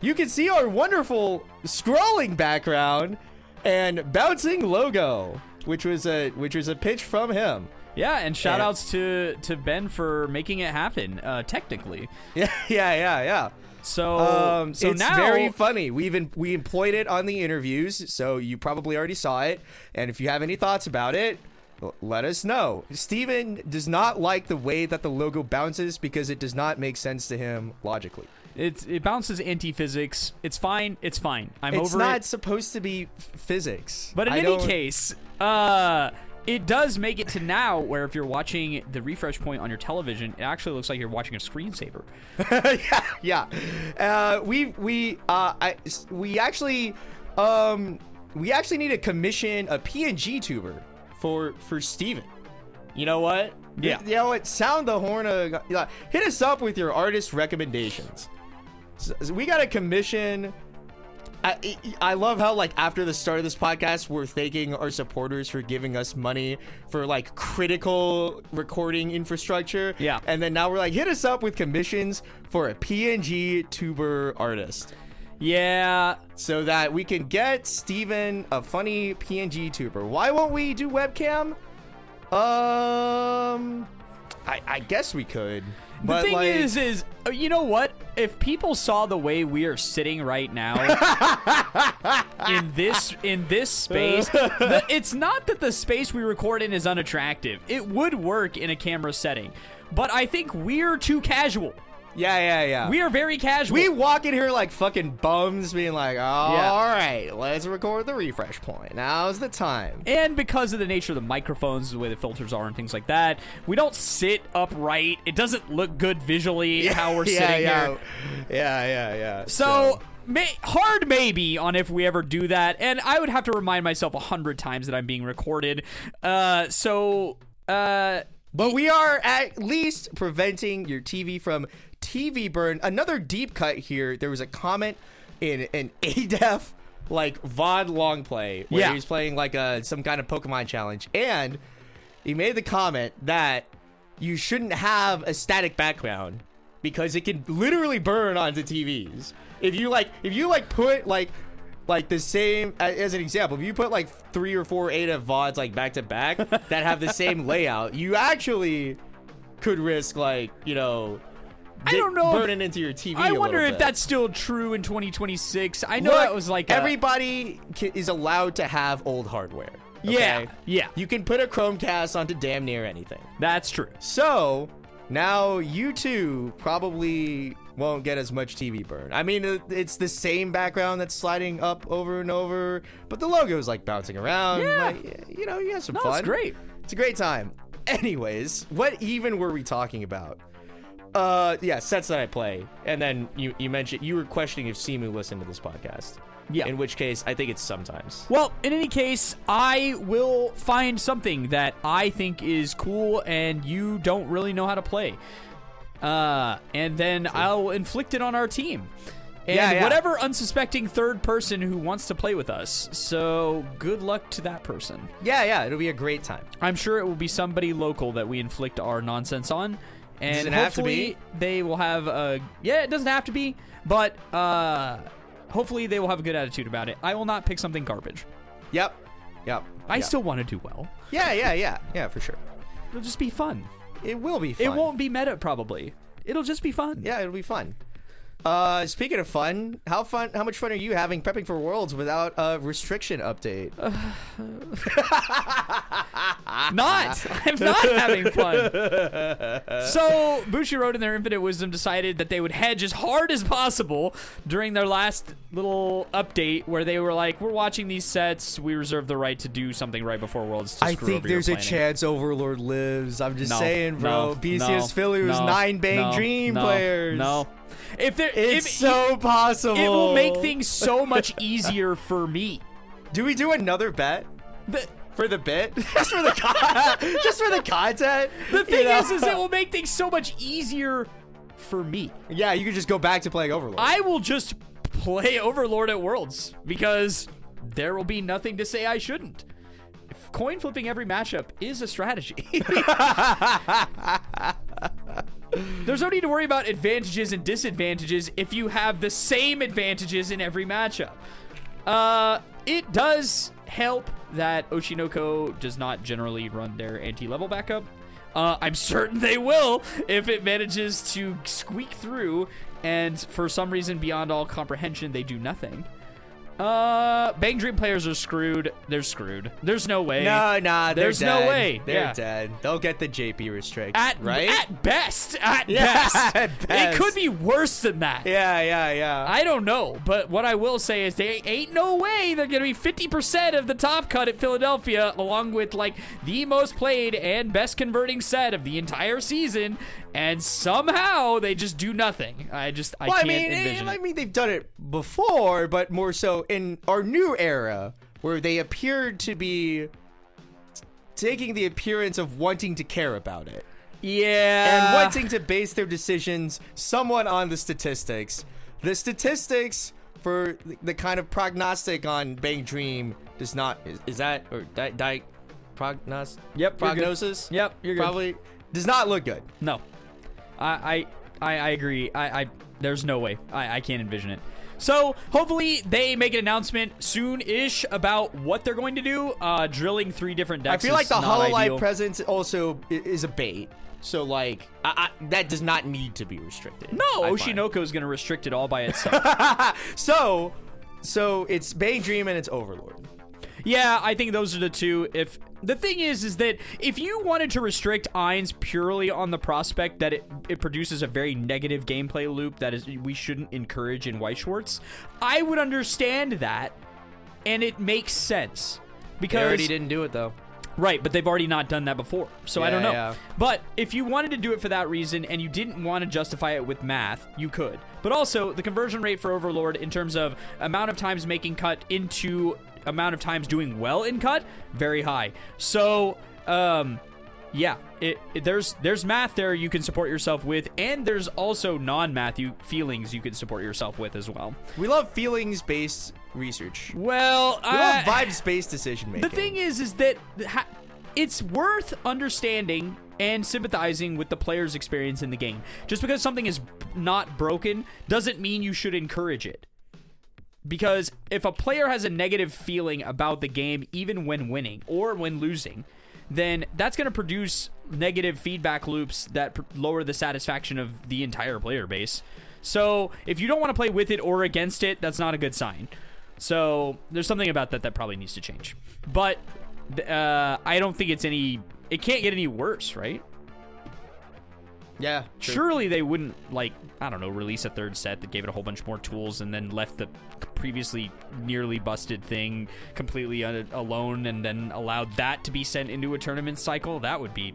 you can see our wonderful scrolling background and bouncing logo, which was a pitch from him. Yeah, and shout-outs to Ben for making it happen, technically. Yeah. So it's now, very funny. We employed it on the interviews, so you probably already saw it. And if you have any thoughts about it, let us know. Steven does not like the way that the logo bounces because it does not make sense to him logically. It bounces anti-physics. It's fine. It's not supposed to be physics. But in any case, it does make it to now where if you're watching the refresh point on your television, it actually looks like you're watching a screensaver. Yeah. We actually need to commission a PNG tuber for Steven. You know what? Yeah. You know what? Sound the horn. Hit us up with your artist recommendations. So we got to commission. I love how, like, after the start of this podcast, we're thanking our supporters for giving us money for, like, critical recording infrastructure. Yeah. And then now we're like, hit us up with commissions for a PNG tuber artist. Yeah. So that we can get Steven a funny PNG tuber. Why won't we do webcam? I guess we could. The thing is, you know what? If people saw the way we are sitting right now in this space, it's not that the space we record in is unattractive. It would work in a camera setting, but I think we're too casual. Yeah. We are very casual. We walk in here like fucking bums, being like, all right, let's record the refresh point. Now's the time. And because of the nature of the microphones, the way the filters are and things like that, we don't sit upright. It doesn't look good visually how we're sitting here. Yeah. So hard maybe on if we ever do that. And I would have to remind myself 100 times that I'm being recorded. But we are at least preventing your TV from TV burn. Another deep cut here. There was a comment in an ADEF like VOD long play where he was playing like some kind of Pokemon challenge, and he made the comment that you shouldn't have a static background because it can literally burn onto TVs. If you put like the same, as an example, if you put like 3 or 4 ADEF VODs like back to back that have the same layout, you actually could risk like, I don't know burning into your TV. I wonder if that's still true in 2026. I know that was like everybody is allowed to have old hardware. Okay? Yeah. You can put a Chromecast onto damn near anything. That's true. So now you too probably won't get as much TV burn. I mean, it's the same background that's sliding up over and over, but the logo is like bouncing around. Yeah. Like, you have some fun. It's great. It's a great time. Anyways, what even were we talking about? Sets that I play. And then you mentioned you were questioning if Simu listened to this podcast. Yeah. In which case, I think it's sometimes. Well, in any case, I will find something that I think is cool and you don't really know how to play. And then I'll inflict it on our team. And whatever unsuspecting third person who wants to play with us. So good luck to that person. Yeah, it'll be a great time. I'm sure it will be somebody local that we inflict our nonsense on. And doesn't have to be. They will have it doesn't have to be, but hopefully they will have a good attitude about it. I will not pick something garbage. Yep. I still want to do well. Yeah, for sure. It'll just be fun. It will be fun. It won't be meta, probably. It'll just be fun. Yeah, it'll be fun. Speaking of fun, how much fun are you having prepping for Worlds without a restriction update? I'm not having fun. So Bushiroad in their infinite wisdom decided that they would hedge as hard as possible during their last little update where they were like, we're watching these sets, we reserve the right to do something right before Worlds to I screw think over your there's a planning. chance Overlord lives. I'm just saying, bro. BCS no, Philly was 9 Bang Dream players. No. It's so possible. It will make things so much easier for me. Do we do another bet? For the bit? Just for the content? The thing is it will make things so much easier for me. Yeah, you can just go back to playing Overlord. I will just play Overlord at Worlds because there will be nothing to say I shouldn't. Coin flipping every matchup is a strategy. There's no need to worry about advantages and disadvantages if you have the same advantages in every matchup. It does help that Oshinoko does not generally run their anti-level backup. I'm certain they will if it manages to squeak through, and for some reason beyond all comprehension, they do nothing. Bang Dream players are screwed. They're screwed. There's no way. No, there's dead. no way. They're dead. They'll get the JP restrict. Right? At best. At best. It could be worse than that. Yeah. I don't know, but what I will say is they ain't no way they're going to be 50% of the top cut at Philadelphia, along with like the most played and best converting set of the entire season, and somehow they just do nothing. I can't envision it. I mean, they've done it before, but more so in our new era, where they appeared to be taking the appearance of wanting to care about it. Yeah. And wanting to base their decisions somewhat on the statistics. The statistics for the kind of prognostic on Bang Dream does not... Is that... Or prognosis? Yep. Prognosis? Yep, you're good. Probably does not look good. No. I agree. There's no way. I can't envision it. So hopefully they make an announcement soon-ish about what they're going to do. Drilling 3 different decks. I feel like the HoloLive HoloLive presence also is a bait. So like that does not need to be restricted. No, Oshinoko is going to restrict it all by itself. So it's Bang Dream and it's Overlord. Yeah, I think those are the two. If the thing is that if you wanted to restrict Ainz purely on the prospect that it produces a very negative gameplay loop that is we shouldn't encourage in Weiss Schwarz, I would understand that, and it makes sense. Because They already didn't do it, though. Right, but they've already not done that before, so I don't know. Yeah. But if you wanted to do it for that reason and you didn't want to justify it with math, you could. But also, the conversion rate for Overlord in terms of amount of times making cut into amount of times doing well in cut, very high. So, yeah, there's math there you can support yourself with, and there's also non-math feelings you can support yourself with as well. We love feelings-based research. Well, We love vibes-based decision-making. the thing is that it's worth understanding and sympathizing with the player's experience in the game. Just because something is not broken doesn't mean you should encourage it. Because if a player has a negative feeling about the game, even when winning or when losing, then that's going to produce negative feedback loops that lower the satisfaction of the entire player base. So if you don't want to play with it or against it, that's not a good sign. So there's something about that probably needs to change. But I don't think it can't get any worse, right? Yeah. True. Surely they wouldn't, release a third set that gave it a whole bunch more tools and then left the previously nearly busted thing completely alone and then allowed that to be sent into a tournament cycle. That would be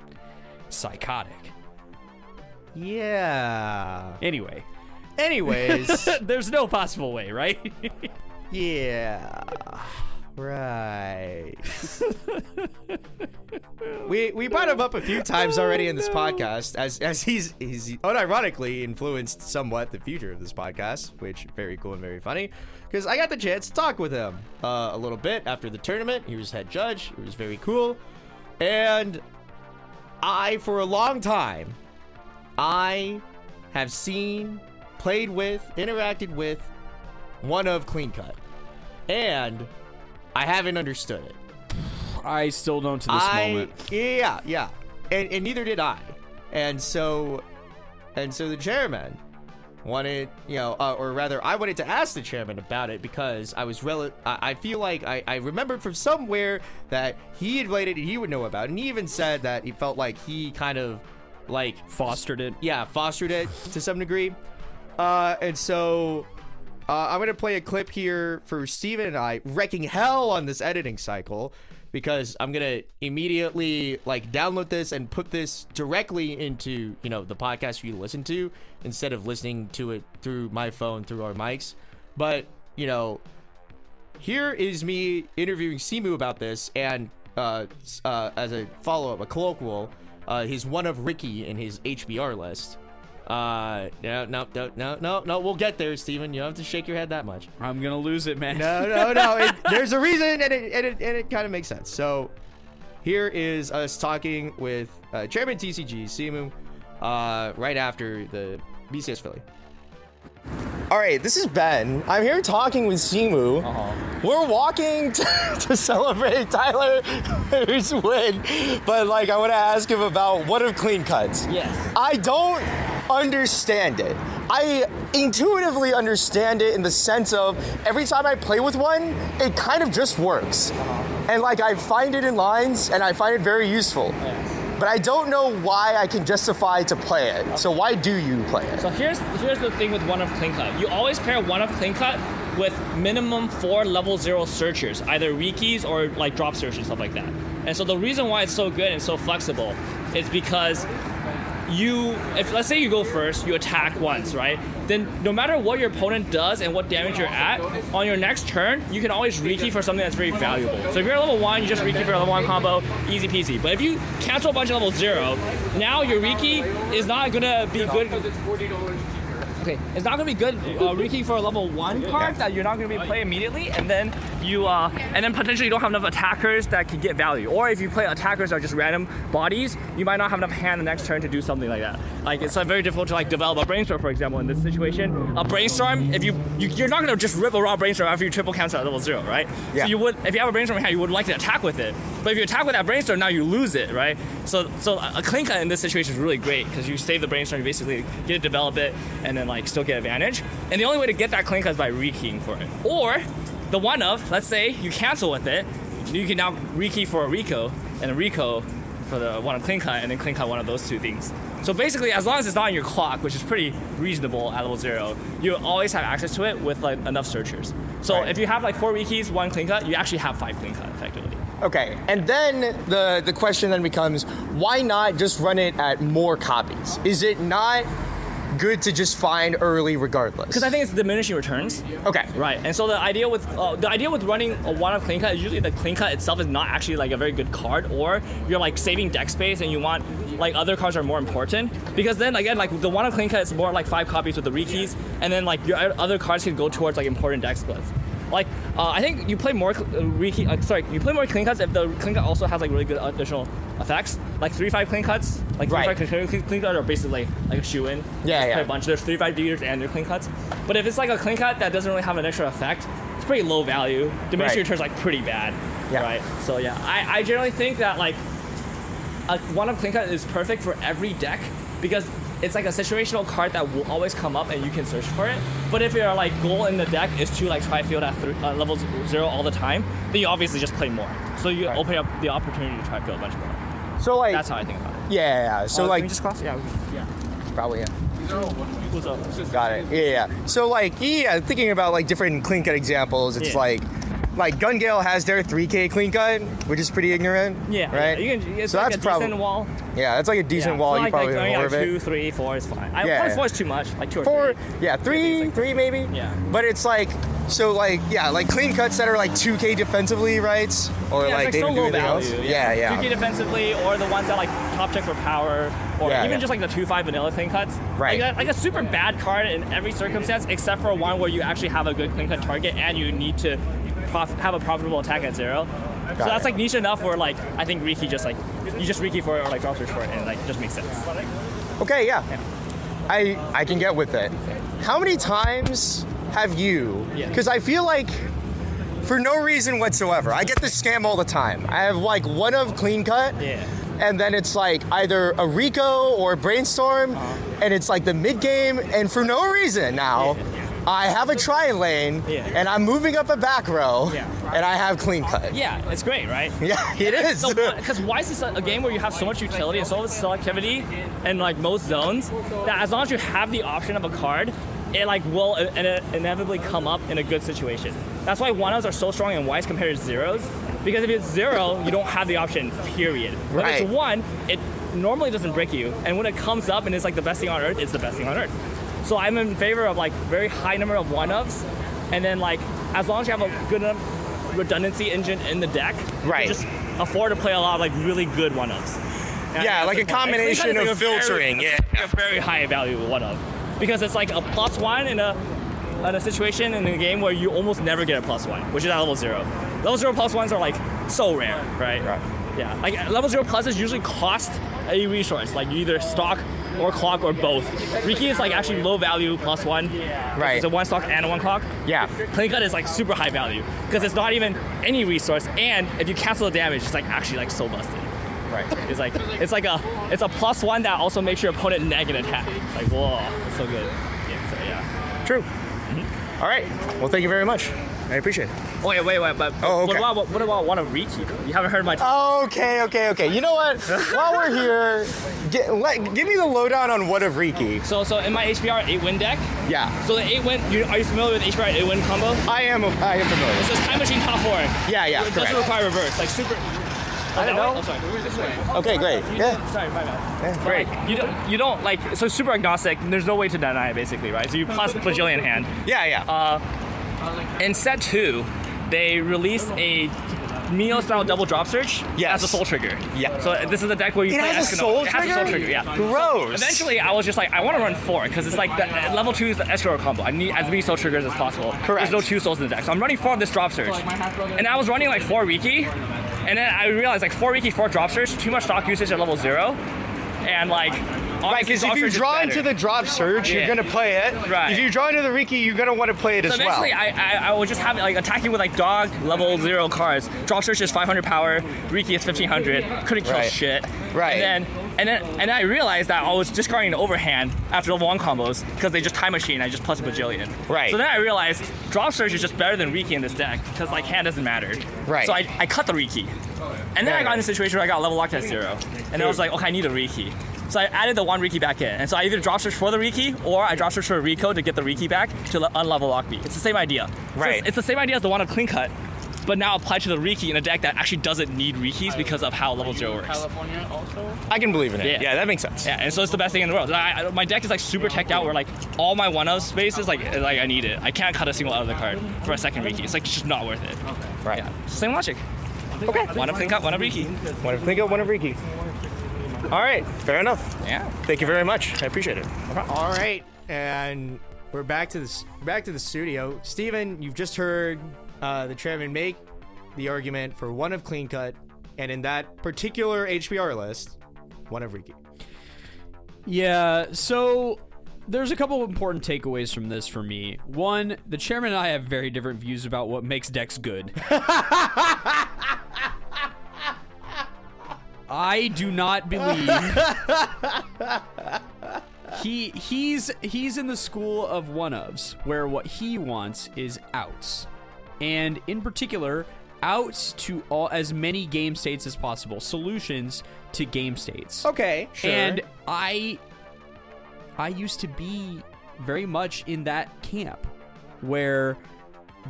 psychotic. Yeah. Anyways, there's no possible way, right? Yeah. Right. we brought him up a few times already in this podcast as he's unironically influenced somewhat the future of this podcast, which very cool and very funny because I got the chance to talk with him a little bit after the tournament. He was head judge. It was very cool. And for a long time, I have seen, played with, interacted with one of Clean Cut. And I haven't understood it. I still don't to this moment. Yeah. And neither did I. And so the chairman wanted, or rather I wanted to ask the chairman about it because I feel like I remembered from somewhere that he had played it and he would know about it. And he even said that he felt like he kind of fostered it. Yeah, fostered it to some degree. And so I'm going to play a clip here for Steven and I wrecking hell on this editing cycle because I'm going to immediately download this and put this directly into, the podcast for you to listen to instead of listening to it through my phone, through our mics. But, here is me interviewing Simu about this and as a follow-up, a colloquial, he's one of Ricky in his HBR list. No, we'll get there, Steven. You don't have to shake your head that much. I'm gonna lose it, man. No. There's a reason, and it kind of makes sense. So, here is us talking with Chairman TCG, Simu, right after the BCS Philly. All right, this is Ben. I'm here talking with Simu. We're walking to celebrate Tyler's win, but I want to ask him about one of Clean Cuts. Yes. I don't understand it. I intuitively understand it in the sense of every time I play with one, it kind of just works. And I find it in lines and I find it very useful. Yes. But I don't know why I can justify to play it. Okay. So why do you play it? So here's the thing with one of Clean Cut. You always pair one of Clean Cut with minimum 4 level 0 searchers, either wikis or drop search and stuff like that. And so the reason why it's so good and so flexible is because if let's say you go first, you attack once, right? Then no matter what your opponent does and what damage you're at, on your next turn, you can always rekey for something that's very valuable. So if you're at level 1, you just rekey for a level 1 combo, easy peasy. But if you cancel a bunch of level 0, now your rekey is not gonna be good. Okay, it's not gonna be good rekey for a level 1 card that you're not gonna be able to play immediately, and then potentially you don't have enough attackers that can get value. Or if you play attackers that are just random bodies, you might not have enough hand the next turn to do something like that. It's very difficult to develop a brainstorm, for example, in this situation. A brainstorm, if you're not gonna just rip a raw brainstorm after you triple cancel at level 0, right? Yeah. So you would, if you have a brainstorm in hand, you would like to attack with it. But if you attack with that brainstorm, now you lose it, right? So a Clean Cut in this situation is really great because you save the brainstorm, you basically get to develop it, and then still get advantage. And the only way to get that Clean Cut is by rekeying for it. Or the one of, let's say you cancel with it, you can now rekey for a Rico and a Rico for the one of clean cut, and then clean cut one of those two things. So basically, as long as it's not on your clock, which is pretty reasonable at level 0, you always have access to it with like enough searchers. So if you have like 4 rekeys, 1 clean cut, you actually have 5 clean cut effectively. Okay, and then the question then becomes, why not just run it at more copies? Is it not good to just find early regardless? Because I think it's diminishing returns. Okay. Right, and so the idea with running a one-of clean cut is usually the clean cut itself is not actually like a very good card, or you're like saving deck space and you want like other cards are more important. Because then again, like the one-of clean cut is more like 5 copies with the rekeys, and then like your other cards can go towards like important deck splits. Like, I think you play more you play more clean cuts if the clean cut also has like really good additional effects. Like 3/5 clean cuts, like 3/5 clean cuts are basically like a shoe-in. Yeah, Play a bunch. There's 3/5 dealers and their clean cuts. But if it's like a clean cut that doesn't really have an extra effect, it's pretty low value. Diminishing returns like pretty bad. Yeah. Right. So yeah, I generally think that like a one-of clean cut is perfect for every deck because it's like a situational card that will always come up and you can search for it. But if your like goal in the deck is to like try field at level 0 all the time, then you obviously just play more. So you open up the opportunity to try field a bunch more. So like That's how I think about it. Yeah. So like can we just cross? Yeah. probably yeah. What's up? Got it. Yeah. So like thinking about like different clean cut examples, it's like Gun Gale has their 3K clean cut, which is pretty ignorant. Yeah. Right. Yeah. It's so like that's a decent wall. Yeah, that's like a decent wall. So You like, probably like, have more of it. 2, 3, 4 is fine. Yeah. 4 is too much. Like 2 or 4, 3. yeah, 3 maybe. Yeah. But it's like like clean cuts that are like 2K defensively, right? Or Yeah, like it's they so don't do low anything else. value. Yeah. 2K defensively, or the ones that like top check for power, or even just like the 2/5 vanilla clean cuts. Right. Like a super bad card in every circumstance, except for one where you actually have a good clean cut target and you need to have a profitable attack at 0. So that's like niche enough where like I think Riki just like you just Riki for it or like drop search for it and like it just makes sense. Okay, yeah. I can get with it. How many times have you? Because I feel like for no reason whatsoever, I get this scam all the time. I have like one of clean cut. Yeah. And then it's like either a Rico or a Brainstorm, and it's like the mid game, and for no reason now, I have a tri-lane, and I'm moving up a back row, and I have clean cut. Yeah, it's great, right? Yeah, it is. Because Weiss is a game where you have so much utility and so much selectivity in like most zones that as long as you have the option of a card, it like will inevitably come up in a good situation. That's why 1-ofs are so strong in Weiss compared to 0s. Because if it's 0, you don't have the option, period. But if it's 1, it normally doesn't break you. And when it comes up and it's like the best thing on earth, it's the best thing on earth. So I'm in favor of like very high number of 1-ofs. And then like, as long as you have a good enough redundancy engine in the deck, you can just afford to play a lot of like really good 1-ofs. Yeah, like a combination of filtering. A very high value 1-of. Because it's like a +1 in a situation in a game where you almost never get a +1, which is at level 0. Level 0 +1s are like so rare, right? Yeah, like level 0 pluses usually cost a resource, like you either stock or clock or both. Riki is like actually low value +1. Right. It's a 1 stock and a 1 clock. Yeah. Clean cut is like super high value because it's not even any resource, and if you cancel the damage, it's like actually like so busted. Right. It's a +1 that also makes your opponent negative attack. Like whoa, it's so good. Yeah. So yeah. True. All right. Well, thank you very much. I appreciate it. Oh, wait, but okay. what about one of Riki? You haven't heard my Okay. You know what? While we're here, give me the lowdown on what of Riki. So in my HBR 8-win deck. Yeah. So the 8-win, are you familiar with HBR 8-win combo? I am familiar. It's just Time Machine top 4. Yeah, It correct. doesn't require reverse, like super. I don't know. Oh, sorry. This way. Okay, great. Yeah. Sorry, my bad. Yeah, great. You don't like, so super agnostic. There's no way to deny it basically, right? So you plus bajillion hand. Yeah. In set 2, they released a Mio style double drop search as a soul trigger. Yeah. So this is a deck where you play has a soul It has a soul trigger, yeah. Gross. So eventually, I was just like, I want to run 4 because it's like level 2 is the escrow combo. I need as many soul triggers as possible. Correct. There's no 2 souls in the deck, so I'm running 4 of this drop surge. And I was running like 4 Riki, and then I realized like 4 Riki, 4 drop surge, too much stock usage at level 0, and like Right, because if you draw into the drop search, you're going to play it. Right. If you draw into the Riki, you're going to want to play it as well. So eventually, I will just have like attacking with like dog level 0 cards. Drop search is 500 power. Riki is 1500. Couldn't kill shit. Right. And then I realized that I was discarding the overhand after level 1 combos because they just time machine. I just plus a bajillion. Right. So then I realized drop search is just better than Riki in this deck because like hand doesn't matter. Right. So I cut the Riki. And then I got in a situation where I got level locked at 0. And I was like, okay, I need a Riki. So I added the 1 Riki back in. And so I either drop search for the Riki or I drop search for a Rico to get the Riki back to unlevel lock me. It's the same idea. Right. So it's the same idea as the one of clean cut, but now applied to the Riki in a deck that actually doesn't need Rikis because of how level 0 works. California also. I can believe in it. Yeah. Yeah, that makes sense. Yeah, and so it's the best thing in the world. My deck is like super teched out where like all my 1-of spaces, like I need it. I can't cut a single out of the card for a second Riki. It's like just not worth it. Right. Yeah. Same logic. Okay. 1-of clean cut, 1-of Riki. One of Klinko, one of Riki. All right, fair enough. Yeah. Thank you very much. I appreciate it. All right, and we're back to the studio. Steven, you've just heard the chairman make the argument for 1 of clean cut, and in that particular HPR list, 1 of Riki. Yeah, so there's a couple of important takeaways from this for me. One, the chairman and I have very different views about what makes decks good. I do not believe he's in the school of 1-ofs, where what he wants is outs, and in particular outs to as many game states as possible, solutions to game states. Okay, sure. And I used to be very much in that camp where,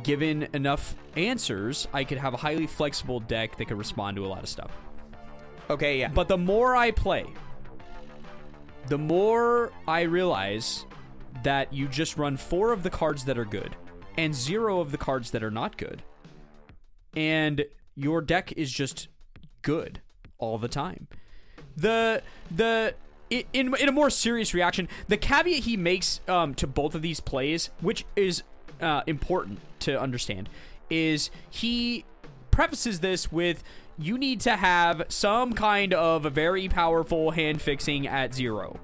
given enough answers, I could have a highly flexible deck that could respond to a lot of stuff. Okay, yeah. But the more I play, the more I realize that you just run 4 of the cards that are good and 0 of the cards that are not good. And your deck is just good all the time. In a more serious reaction, the caveat he makes to both of these plays, which is important to understand, is he prefaces this with, you need to have some kind of a very powerful hand fixing at 0.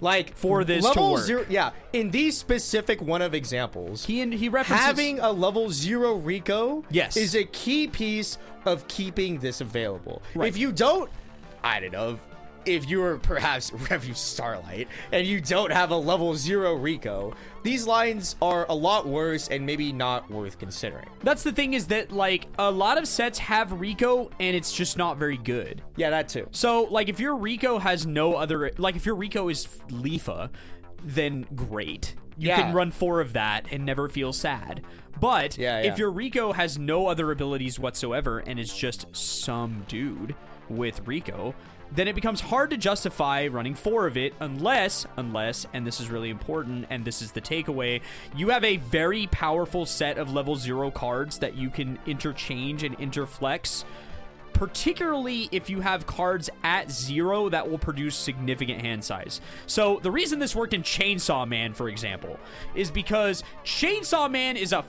Like, for this level to work. 0, yeah, in these specific 1-of examples, He references having a level 0 Rico Yes. is a key piece of keeping this available. Right. If you don't, I don't know, if you were perhaps Review Starlight and you don't have a level 0 Rico, these lines are a lot worse and maybe not worth considering. That's the thing, is that like a lot of sets have Rico and it's just not very good. Yeah, that too. So like if your Rico has no other, like if your Rico is Lifa, then great. You can run 4 of that and never feel sad. But if your Rico has no other abilities whatsoever and is just some dude with Rico, then it becomes hard to justify running 4 of it unless, and this is really important, and this is the takeaway, you have a very powerful set of level 0 cards that you can interchange and interflex, particularly if you have cards at 0 that will produce significant hand size. So the reason this worked in Chainsaw Man, for example, is because Chainsaw Man is a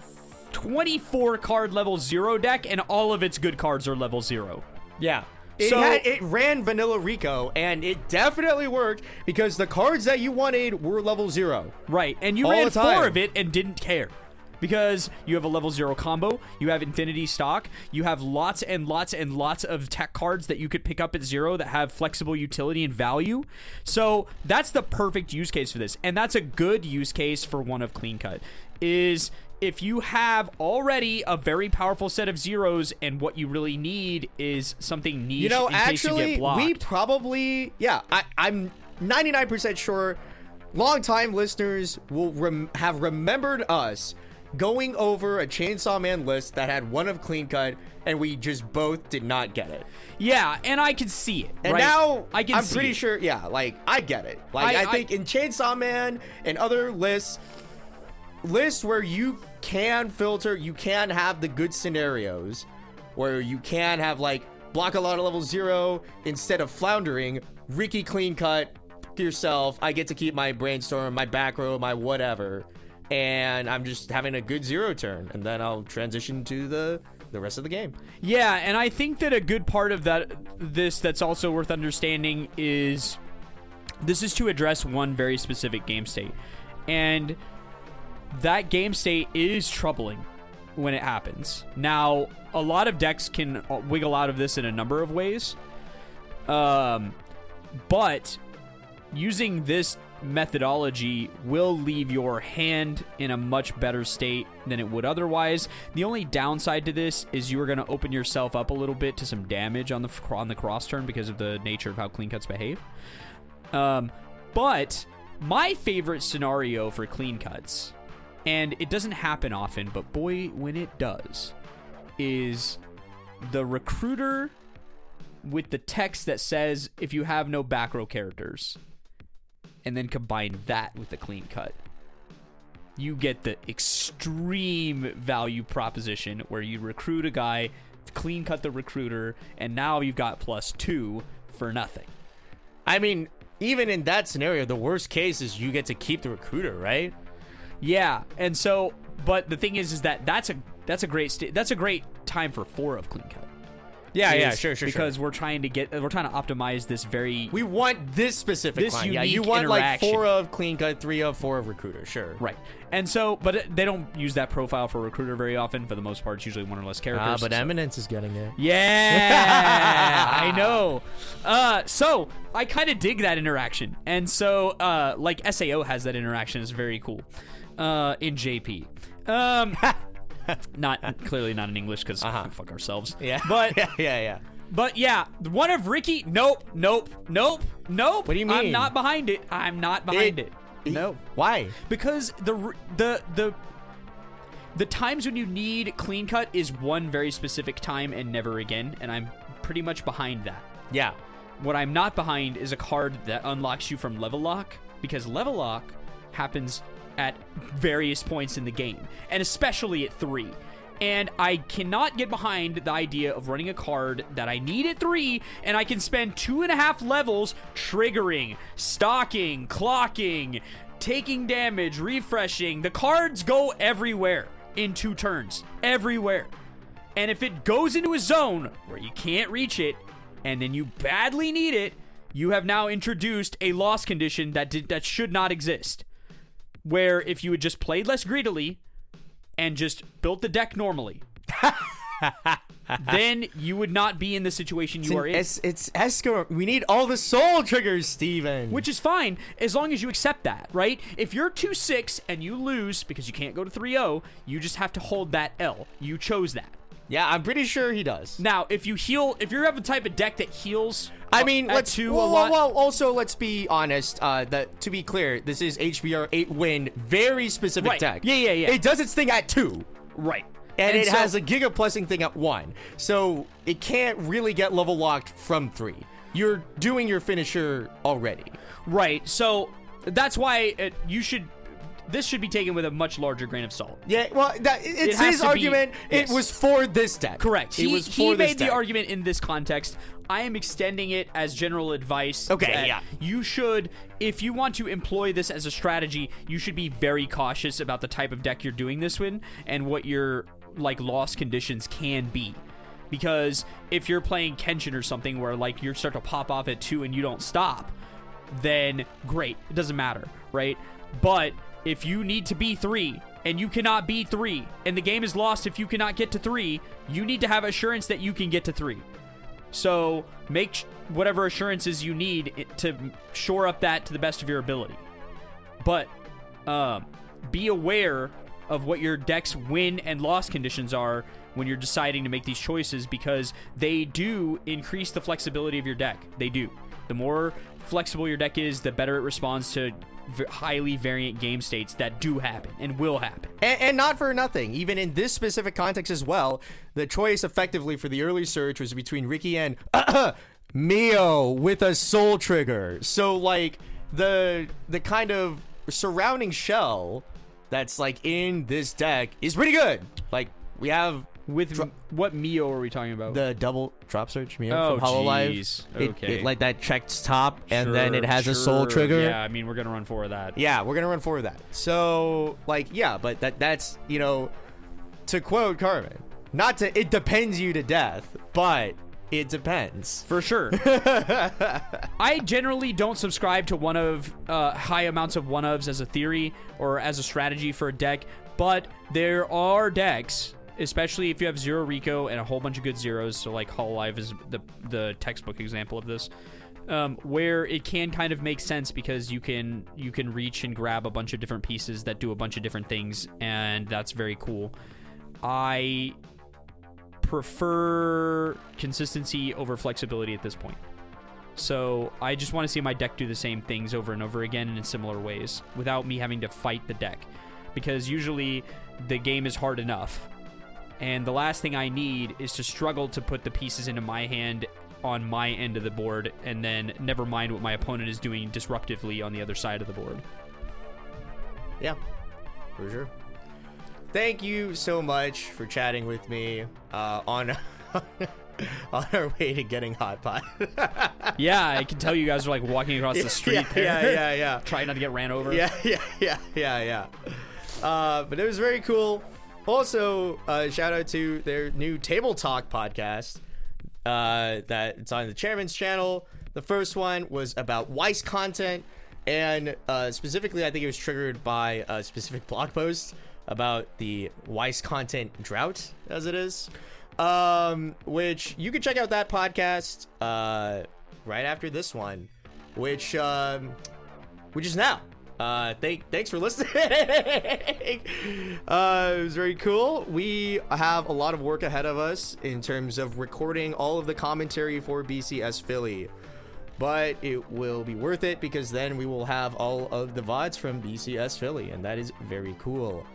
24 card level 0 deck and all of its good cards are level 0. Yeah. So It ran Vanilla Rico, and it definitely worked because the cards that you wanted were level 0. Right, and you All ran the time. 4 of it and didn't care. Because you have a level 0 combo, you have infinity stock, you have lots and lots and lots of tech cards that you could pick up at 0 that have flexible utility and value. So that's the perfect use case for this. And that's a good use case for 1-of clean cut. Is if you have already a very powerful set of 0s and what you really need is something niche in case you get blocked. We probably, I'm 99% sure longtime listeners will have remembered us going over a Chainsaw Man list that had 1-of clean cut, and we just both did not get it. Yeah, and I can see it. And right? now I'm pretty sure, I get it. Like, I think in Chainsaw Man and other lists where you can filter, you can have the good scenarios where you can have like block a lot of level 0 instead of floundering, Riki clean cut yourself. I get to keep my brainstorm, my back row, my whatever, and I'm just having a good 0 turn, and then I'll transition to the rest of the game. Yeah, and I think that a good part of that's also worth understanding is This is to address one very specific game state. And that game state is troubling when it happens. Now, a lot of decks can wiggle out of this in a number of ways. But using this methodology will leave your hand in a much better state than it would otherwise. The only downside to this is you are going to open yourself up a little bit to some damage on the cross turn because of the nature of how clean cuts behave. But my favorite scenario for clean cuts, and it doesn't happen often, but boy, when it does, is the recruiter with the text that says, if you have no back row characters, and then combine that with the clean cut. You get the extreme value proposition where you recruit a guy, clean cut the recruiter, and now you've got +2 for nothing. I mean, even in that scenario, the worst case is you get to keep the recruiter, right? Yeah, and so, but the thing is that that's a great time for 4 of clean cut. Yeah, sure. Because we're trying to optimize this very. We want this specific line. Yeah, you want like 4 of clean cut, 3 of 4 of recruiter. Sure. Right. And so, but they don't use that profile for recruiter very often. For the most part, it's usually 1 or less characters. But Eminence is getting it. Yeah, I know. So I kind of dig that interaction, and so like SAO has that interaction. It's very cool. In JP. Clearly not in English because fuck ourselves. Yeah. But yeah. But yeah, one of Ricky. Nope. What do you mean? I'm not behind it. No. Why? Because the times when you need clean cut is one very specific time and never again, and I'm pretty much behind that. Yeah. What I'm not behind is a card that unlocks you from level lock, because level lock happens at various points in the game, and especially at 3. And I cannot get behind the idea of running a card that I need at 3, and I can spend 2.5 levels triggering, stocking, clocking, taking damage, refreshing. The cards go everywhere in 2 turns. Everywhere. And if it goes into a zone where you can't reach it, and then you badly need it, you have now introduced a loss condition that should not exist. Where if you had just played less greedily and just built the deck normally, then you would not be in the situation you are in. It's Escort. We need all the soul triggers, Steven. Which is fine, as long as you accept that, right? If you're 2-6 and you lose because you can't go to 3-0, you just have to hold that L. You chose that. Yeah, I'm pretty sure he does. Now, if you have a type of deck that heals, I mean, let's also let's be honest. That to be clear, this is HBR 8 win, very specific deck. Yeah. It does its thing at 2, right, and it has a Giga Plusing thing at 1, so it can't really get level locked from 3. You're doing your finisher already, right? So that's why this should be taken with a much larger grain of salt. Yeah, well, it's his argument. It was for this deck. Correct. He made the argument in this context. I am extending it as general advice. Okay, yeah. You should, if you want to employ this as a strategy, you should be very cautious about the type of deck you're doing this with and what your loss conditions can be. Because if you're playing Kenshin or something where you start to pop off at 2 and you don't stop, then great. It doesn't matter, right? But if you need to be 3 and you cannot be 3 and the game is lost if you cannot get to 3, you need to have assurance that you can get to 3. So make whatever assurances you need to shore up that to the best of your ability. But be aware of what your deck's win and loss conditions are when you're deciding to make these choices, because they do increase the flexibility of your deck. They do. The more flexible your deck is, the better it responds to highly variant game states that do happen and will happen. And not for nothing, even in this specific context as well, the choice effectively for the early search was between Ricky and Mio with a soul trigger. So the kind of surrounding shell that's in this deck is pretty good. We have what Mio are we talking about? The double drop search Mio from HoloLive. Okay. It that checked top, and then it has a soul trigger. Yeah, I mean, we're gonna run 4 of that. Yeah, we're gonna run 4 of that. So but that's to quote Carmen, it depends you to death, but It depends. For sure. I generally don't subscribe to high amounts of one-ofs as a theory or as a strategy for a deck, but there are decks, especially if you have zero Rico and a whole bunch of good zeros, so like Hololive is the textbook example of this, where it can kind of make sense because you can reach and grab a bunch of different pieces that do a bunch of different things, and that's very cool. I prefer consistency over flexibility at this point. So I just want to see my deck do the same things over and over again and in similar ways without me having to fight the deck. Because usually the game is hard enough. And the last thing I need is to struggle to put the pieces into my hand on my end of the board and then never mind what my opponent is doing disruptively on the other side of the board. Yeah, for sure. Thank you so much for chatting with me on our way to getting hot pot. Yeah, I can tell you guys are like walking across the street there. Yeah. Trying not to get ran over. Yeah. But it was very cool. Also, shout out to their new Table Talk podcast that it's on the Chairman's channel. The first one was about Weiss content, and specifically, I think it was triggered by a specific blog post about the Weiss content drought, as it is, which you can check out that podcast right after this one, which is now. Thanks for listening. It was very cool. We have a lot of work ahead of us in terms of recording all of the commentary for BCS Philly, but it will be worth it because then we will have all of the VODs from BCS Philly, and that is very cool.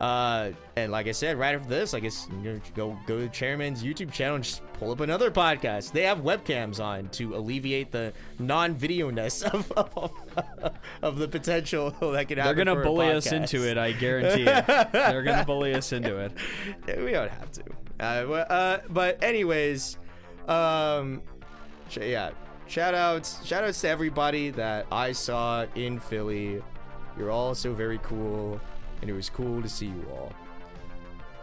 And like I said, right after this, I guess go to the Chairman's YouTube channel and just pull up another podcast. They have webcams on to alleviate the non-video-ness of the potential that could happen. They're gonna bully us into it, I guarantee it. They're gonna bully us into it. We don't have to. But anyways, yeah. Shoutouts to everybody that I saw in Philly. You're all so very cool. And it was cool to see you all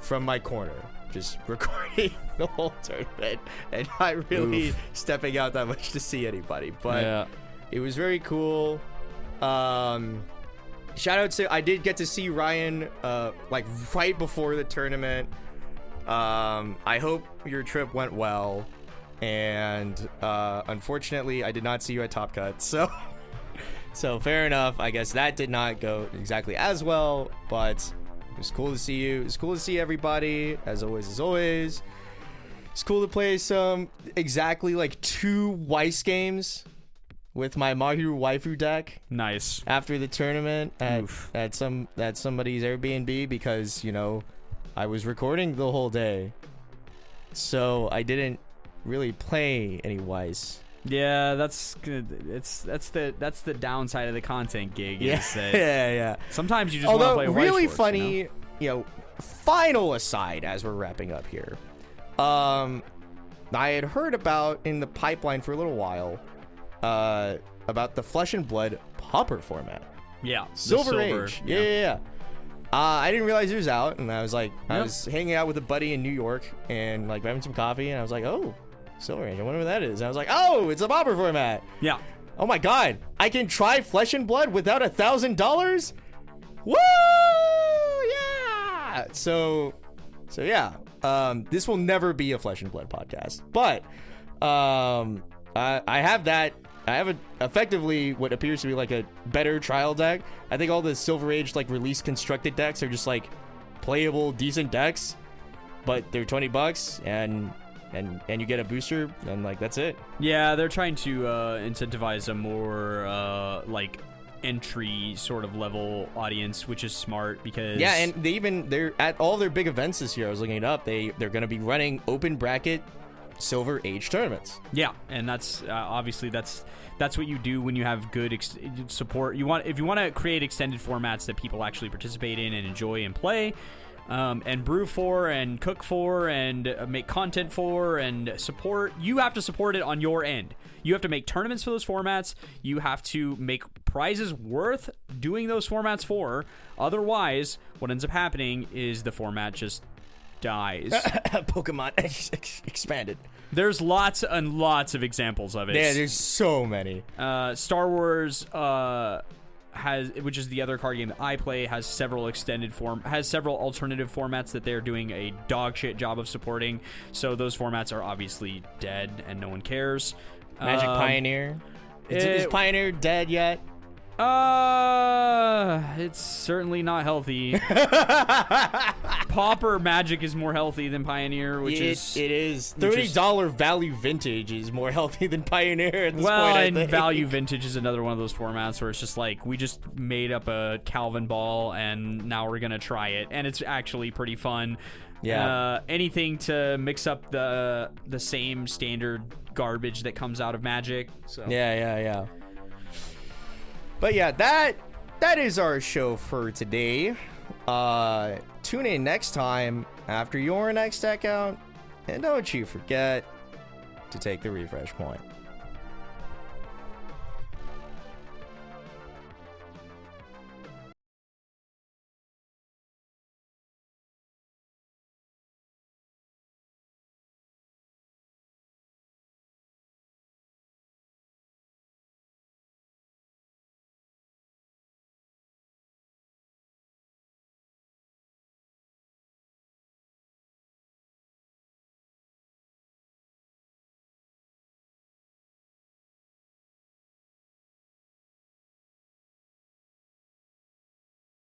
from my corner, just recording the whole tournament and not really stepping out that much to see anybody. But It was very cool. Shout out to, I did get to see Ryan like right before the tournament. I hope your trip went well. And unfortunately, I did not see you at Top Cut, So fair enough. I guess that did not go exactly as well, but it was cool to see you. It's cool to see everybody, as always. It's cool to play some exactly like 2 Weiss games with my Mahiru Waifu deck. Nice. After the tournament at somebody's Airbnb because, you know, I was recording the whole day. So I didn't really play any Weiss. Yeah, that's good. That's the downside of the content gig. Yeah. Sometimes you just want to play Weiss really Schwarz, funny, you know, final aside as we're wrapping up here. I had heard about in the pipeline for a little while about the Flesh and Blood Pauper format. Yeah, Silver Age. Yeah. I didn't realize it was out, and I was like, I was hanging out with a buddy in New York and like having some coffee, and I was like, oh. Silver Age, I wonder what that is. And I was like, oh, it's a Pauper format. Yeah. Oh my god, I can try Flesh and Blood without $1,000? Woo! Yeah! So yeah. This will never be a Flesh and Blood podcast. But I have that. I have effectively what appears to be like a better trial deck. I think all the Silver Age like release constructed decks are just like playable, decent decks, but they're $20 and you get a booster, and like that's it. Yeah, they're trying to incentivize a more like entry sort of level audience, which is smart because and they're at all their big events this year. I was looking it up. They're going to be running open bracket Silver Age tournaments. Yeah, and that's obviously that's what you do when you have good support. If you want to create extended formats that people actually participate in and enjoy and play. And brew for and cook for and make content for and support, you have to support it on your end. You have to make tournaments for those formats. You have to make prizes worth doing those formats for. Otherwise, what ends up happening is the format just dies. Pokemon expanded. There's lots and lots of examples of it. Yeah, there's so many. Star Wars which is the other card game that I play, has several alternative formats that they're doing a dog shit job of supporting. So those formats are obviously dead and no one cares. Magic Pioneer. Is Pioneer dead yet? It's certainly not healthy. Pauper Magic is more healthy than Pioneer, which it is $30 value vintage is more healthy than Pioneer at this point. I think. Value vintage is another one of those formats where it's just like we just made up a Calvin ball and now we're gonna try it, and it's actually pretty fun. Yeah. Anything to mix up the same standard garbage that comes out of Magic. So. Yeah. But yeah, that is our show for today. Tune in next time after your next deck out, and don't you forget to take the refresh point.